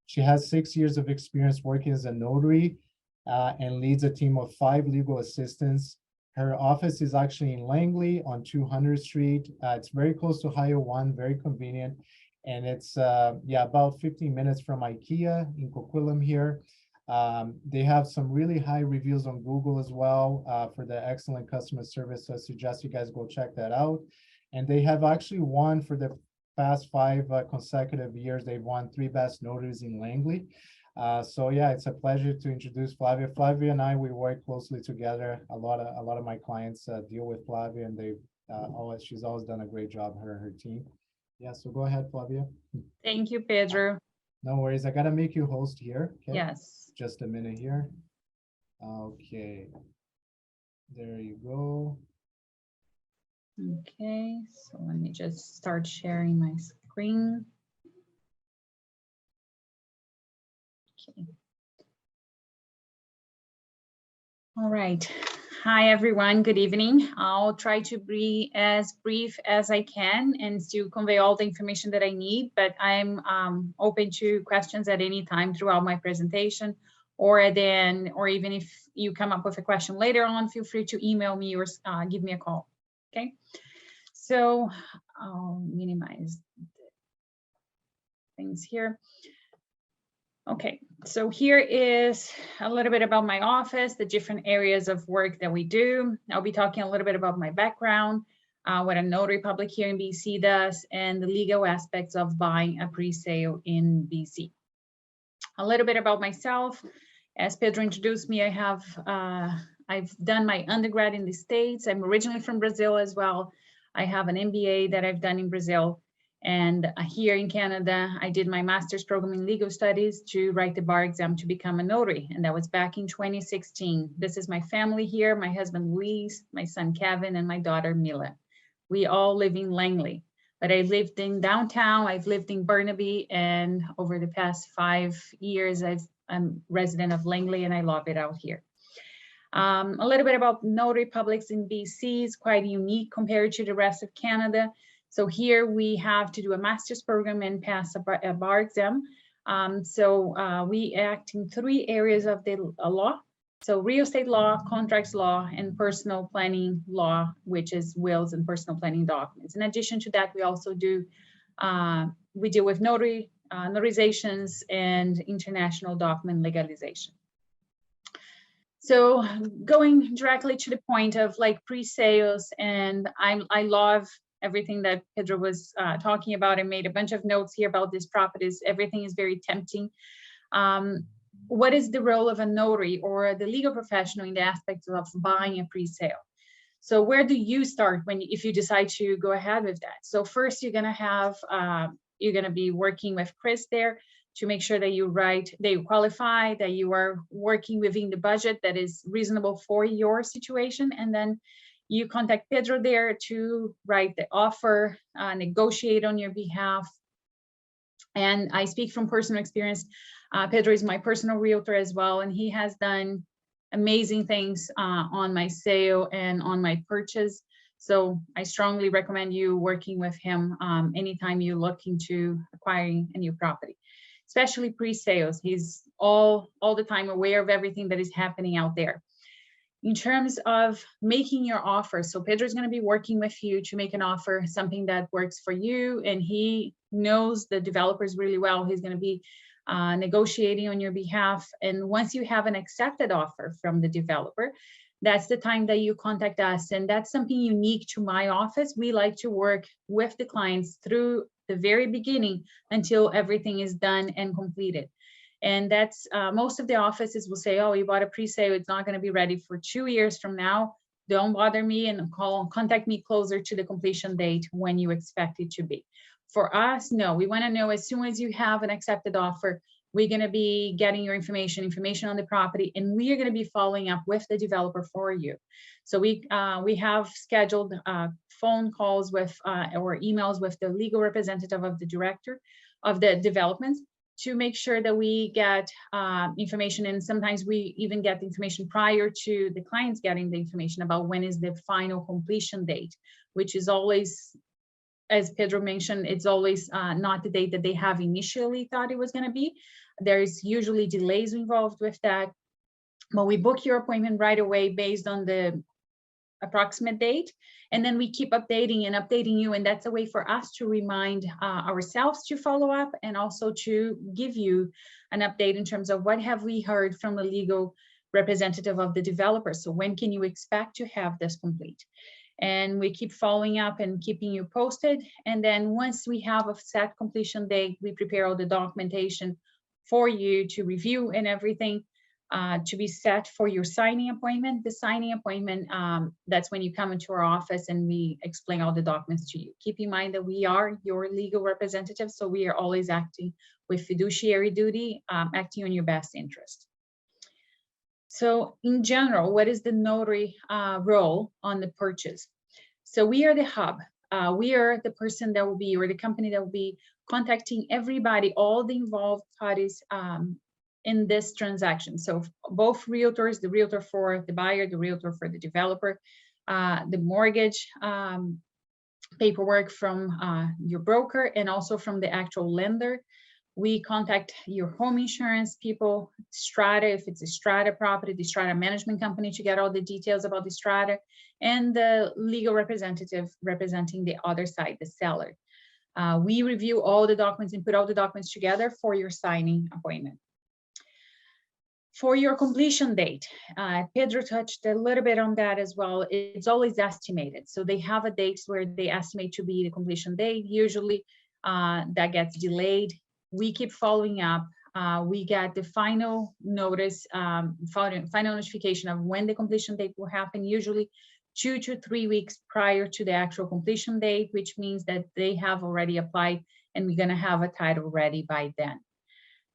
She has 6 years of experience working as a notary and leads a team of 5 legal assistants. Her office is actually in Langley on 200th Street. It's very close to Highway 1, very convenient. And it's, about 15 minutes from IKEA in Coquitlam here. They have some really high reviews on Google as well for the excellent customer service. So I suggest you guys go check that out. And they have actually won for the past 5 consecutive years. They've won 3 best notaries in Langley. So yeah, it's a pleasure to introduce Flavia. Flavia and I, we work closely together. A lot of my clients deal with Flavia, and she's always done a great job, her and her team. Yeah, so go ahead, Flavia. Thank you, Pedro. No worries. I gotta make you host here. Okay? Yes. Just a minute here. Okay. There you go. Okay, so let me just start sharing my screen. Okay. All right. Hi, everyone. Good evening. I'll try to be as brief as I can and to convey all the information that I need, but I'm open to questions at any time throughout my presentation, or even if you come up with a question later on, feel free to email me or give me a call. Okay. So I'll minimize things here. Okay, so here is a little bit about my office, the different areas of work that we do. I'll be talking a little bit about my background, what a notary public here in BC does, and the legal aspects of buying a pre-sale in BC. A little bit about myself. As Pedro introduced me, I've done my undergrad in the States. I'm originally from Brazil as well. I have an MBA that I've done in Brazil. And here in Canada, I did my master's program in legal studies to write the bar exam to become a notary. And that was back in 2016. This is my family here, my husband, Luis, my son, Kevin, and my daughter, Mila. We all live in Langley, but I lived in downtown, I've lived in Burnaby, and over the past 5 years, I'm resident of Langley, and I love it out here. A little bit about notary publics in BC is quite unique compared to the rest of Canada. So here we have to do a master's program and pass a bar exam. We act in 3 areas of the law. So real estate law, contracts law, and personal planning law, which is wills and personal planning documents. In addition to that, we also do, we deal with notarizations and international document legalization. So going directly to the point of like pre-sales, and I love everything that Pedro was talking about. I made a bunch of notes here about these properties. Everything is very tempting. What is the role of a notary or the legal professional in the aspects of buying a pre-sale? So where do you start if you decide to go ahead with that? So first, you're gonna be working with Chris there to make sure that you qualify, that you are working within the budget that is reasonable for your situation. And then you contact Pedro there to write the offer, negotiate on your behalf. And I speak from personal experience. Pedro is my personal realtor as well, and he has done amazing things on my sale and on my purchase. So I strongly recommend you working with him anytime you look into acquiring a new property, especially pre-sales. He's all the time aware of everything that is happening out there. In terms of making your offer, so Pedro is going to be working with you to make an offer, something that works for you, and he knows the developers really well. He's going to be negotiating on your behalf. And once you have an accepted offer from the developer, that's the time that you contact us. And that's something unique to my office. We like to work with the clients through the very beginning until everything is done and completed. And that's most of the offices will say, oh, you bought a pre-sale, it's not going to be ready for 2 years from now. Don't bother me and contact me closer to the completion date when you expect it to be. For us, no, we want to know as soon as you have an accepted offer, we're going to be getting your information on the property, and we are going to be following up with the developer for you. So we have scheduled phone calls with or emails with the legal representative of the director of the development to make sure that we get information. And sometimes we even get the information prior to the clients getting the information about when is the final completion date, which is always, as Pedro mentioned, it's always not the date that they have initially thought it was going to be. There's usually delays involved with that. But we book your appointment right away based on the approximate date, and then we keep updating you, and that's a way for us to remind ourselves to follow up, and also to give you an update in terms of what have we heard from the legal representative of the developer. So when can you expect to have this complete? And we keep following up and keeping you posted. And then once we have a set completion date, we prepare all the documentation for you to review and everything to be set for your signing appointment. The signing appointment, that's when you come into our office and we explain all the documents to you. Keep in mind that we are your legal representative, so we are always acting with fiduciary duty, acting on your best interest. So in general, what is the notary role on the purchase? So we are the hub. We are the person that will be, or the company that will be contacting everybody, all the involved parties in this transaction. So both realtors, the realtor for the buyer, the realtor for the developer, the mortgage paperwork from your broker, and also from the actual lender. We contact your home insurance people, strata, if it's a strata property, the strata management company, to get all the details about the strata, and the legal representative representing the other side, the seller. We review all the documents and put all the documents together for your signing appointment. For your completion date, Pedro touched a little bit on that as well. It's always estimated. So they have a date where they estimate to be the completion date. Usually that gets delayed. We keep following up. We get the final notice, final notification of when the completion date will happen, usually 2 to 3 weeks prior to the actual completion date, which means that they have already applied and we're going to have a title ready by then.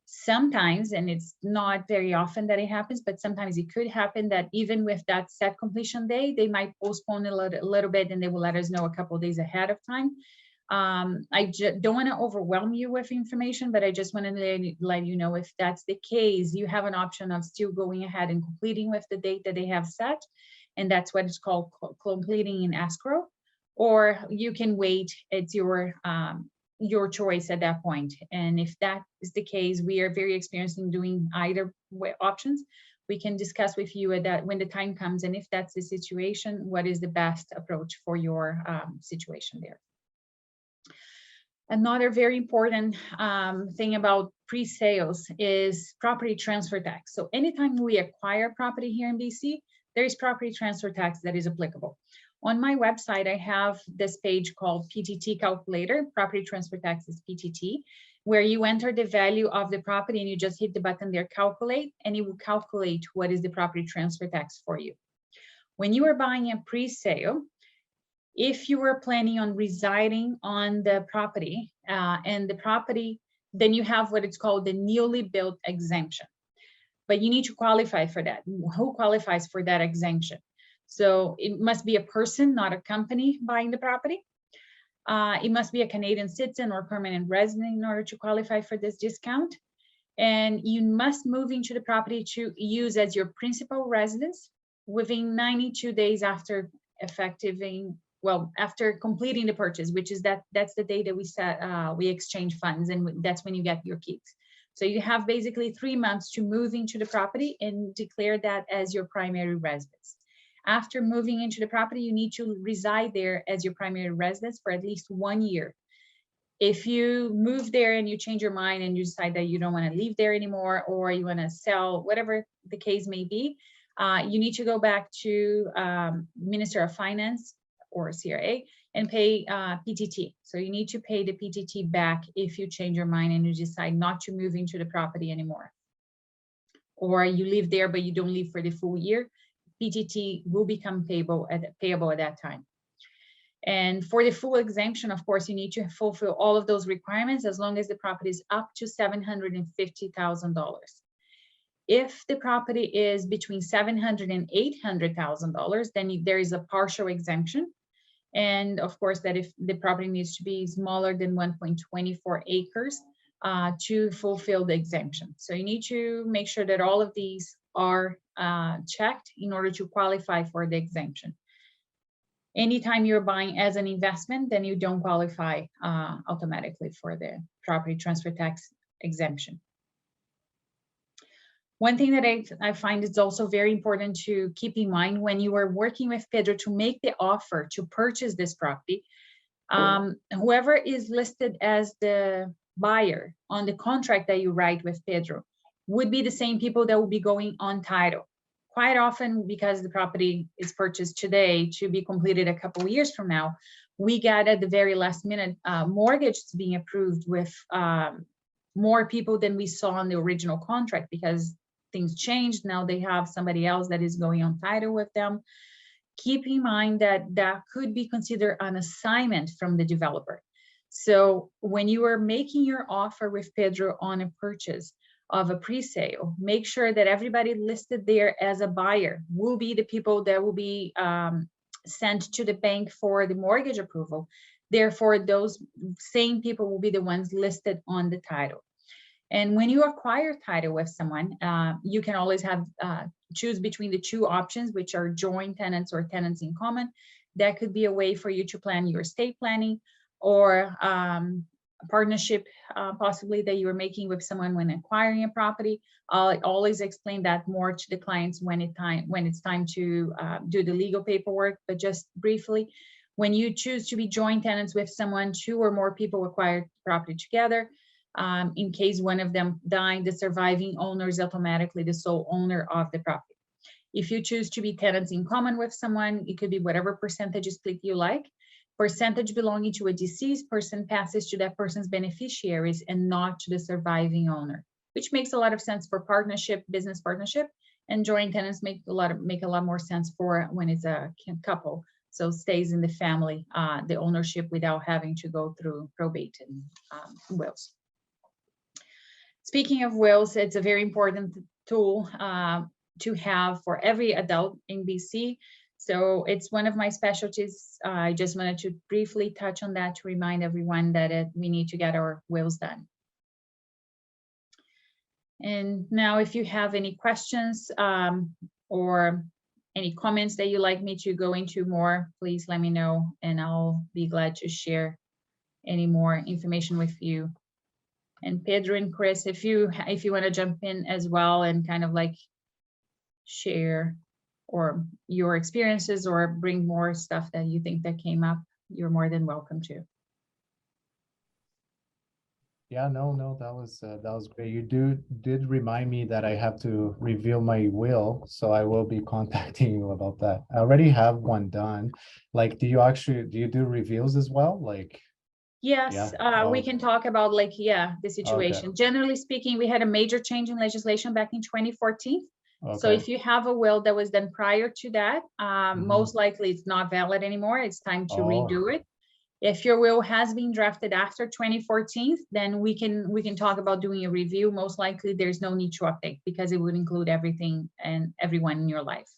Sometimes, and it's not very often that it happens, but sometimes it could happen that even with that set completion date, they might postpone a little bit, and they will let us know a couple of days ahead of time. I don't want to overwhelm you with information, but I just want to let you know, if that's the case, you have an option of still going ahead and completing with the date that they have set, and that's what it's called, completing in escrow, or you can wait. It's your choice at that point. And if that is the case, we are very experienced in doing either options. We can discuss with you at that when the time comes, and if that's the situation, what is the best approach for your situation there. Another very important thing about pre-sales is property transfer tax. So anytime we acquire property here in BC, there is property transfer tax that is applicable. On my website, I have this page called PTT calculator, property transfer tax is PTT, where you enter the value of the property and you just hit the button there, calculate, and it will calculate what is the property transfer tax for you. When you are buying a pre-sale, if you were planning on residing on the property and the property then you have what it's called the newly built exemption. But you need to qualify for that. Who qualifies for that exemption? So it must be a person, not a company, buying the property. It must be a Canadian citizen or permanent resident in order to qualify for this discount. And you must move into the property to use as your principal residence within 92 days after after completing the purchase, which is that's the day that we exchange funds, and that's when you get your keys. So you have basically 3 months to move into the property and declare that as your primary residence. After moving into the property, you need to reside there as your primary residence for at least 1 year. If you move there and you change your mind and you decide that you don't want to live there anymore, or you want to sell, whatever the case may be, you need to go back to Minister of Finance or CRA and pay PTT. So you need to pay the PTT back if you change your mind and you decide not to move into the property anymore. Or you live there, but you don't live for the full year, PTT will become payable at that time. And for the full exemption, of course, you need to fulfill all of those requirements as long as the property is up to $750,000. If the property is between $700,000 and $800,000, then there is a partial exemption. And of course, that if the property needs to be smaller than 1.24 acres to fulfill the exemption. So you need to make sure that all of these are checked in order to qualify for the exemption. Anytime you're buying as an investment, then you don't qualify automatically for the property transfer tax exemption. One thing that I find is also very important to keep in mind when you are working with Pedro to make the offer to purchase this property, whoever is listed as the buyer on the contract that you write with Pedro would be the same people that will be going on title. Quite often, because the property is purchased today to be completed a couple of years from now, we get at the very last minute mortgage being approved with more people than we saw on the original contract because things changed. Now they have somebody else that is going on title with them. Keep in mind that that could be considered an assignment from the developer. So when you are making your offer with Pedro on a purchase of a pre-sale, make sure that everybody listed there as a buyer will be the people that will be sent to the bank for the mortgage approval. Therefore, those same people will be the ones listed on the title. And when you acquire title with someone, you can always have choose between the two options, which are joint tenants or tenants in common. That could be a way for you to plan your estate planning, or a partnership possibly that you are making with someone when acquiring a property. I'll always explain that more to the clients when it's time to do the legal paperwork. But just briefly, when you choose to be joint tenants with someone, 2 or more people acquire property together. In case one of them died, the surviving owner is automatically the sole owner of the property. If you choose to be tenants in common with someone, it could be whatever percentage split you like. Percentage belonging to a deceased person passes to that person's beneficiaries and not to the surviving owner, which makes a lot of sense for partnership, business partnership, and joint tenants make a lot more sense for when it's a couple. So stays in the family, the ownership, without having to go through probate and wills. Speaking of wills, it's a very important tool to have for every adult in BC. So it's one of my specialties. I just wanted to briefly touch on that to remind everyone that we need to get our wills done. And now if you have any questions or any comments that you'd like me to go into more, please let me know and I'll be glad to share any more information with you. And Pedro and Chris, if you want to jump in as well and kind of like share or your experiences or bring more stuff that you think that came up, you're more than welcome to. Yeah, no, that was great. You did remind me that I have to reveal my will, so I will be contacting you about that. I already have one done. Like, do you do reveals as well? Like, yes, yeah. we can talk about the situation. Okay. Generally speaking, we had a major change in legislation back in 2014. Okay. So if you have a will that was done prior to that, most likely it's not valid anymore. It's time to redo it. If your will has been drafted after 2014, then we can talk about doing a review. Most likely there's no need to update because it would include everything and everyone in your life.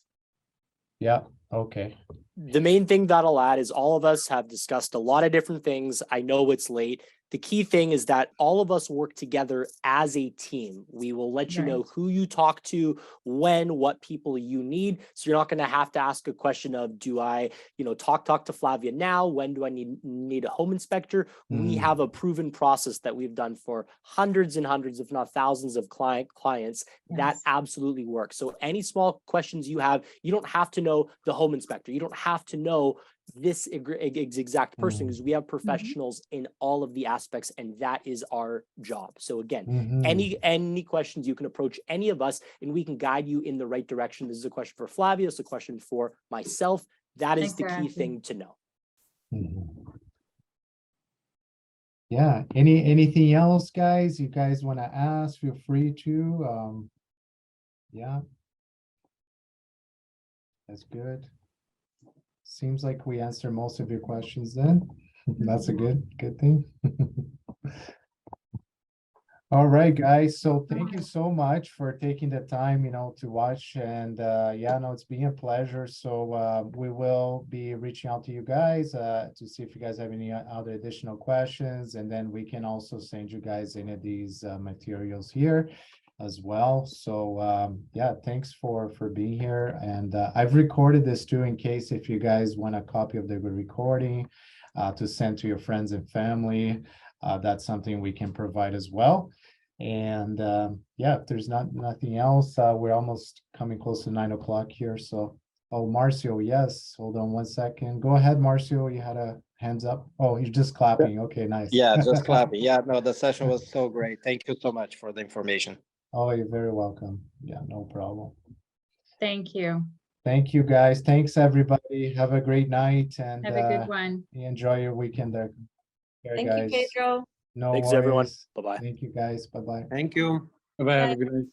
Yeah, okay. The main thing that I'll add is all of us have discussed a lot of different things. I know it's late. The key thing is that all of us work together as a team. We will let you know Right. who you talk to, when, what people you need. So you're not going to have to ask a question of, do I, talk to Flavia now? When do I need a home inspector? We have a proven process that we've done for hundreds and hundreds, if not thousands of clients that Yes. absolutely works. So any small questions you have, you don't have to know the home inspector. You don't have to know this exact person, because we have professionals in all of the aspects, and that is our job. So again, any questions, you can approach any of us and we can guide you in the right direction. This is a question for Flavia, it's a question for myself. That is the key Exactly. thing to know. Yeah, anything else, guys? You guys want to ask, feel free to. Yeah. That's good. Seems like we answered most of your questions then. That's a good thing. All right, guys. So thank you so much for taking the time, to watch. And yeah, no, it's been a pleasure. So we will be reaching out to you guys to see if you guys have any other additional questions. And then we can also send you guys any of these materials here as well. So yeah, thanks for being here. And I've recorded this too, in case if you guys want a copy of the recording to send to your friends and family. That's something we can provide as well. And yeah, if there's nothing else, we're almost coming close to 9 o'clock here. So, oh, Marcio, yes, hold on one second. Go ahead, Marcio, you had a hands up. Oh, you're just clapping. Okay, nice. Yeah, just clapping. Yeah, no, the session was so great. Thank you so much for the information. Oh, you're very welcome. Yeah, no problem. Thank you. Thank you, guys. Thanks, everybody. Have a great night and Have a good one. enjoy your weekend there. Thank Guys. you, Pedro. No Thanks, everyone. worries. Bye-bye. Thank you, guys. Bye-bye. Thank you. Bye-bye. Have a good night.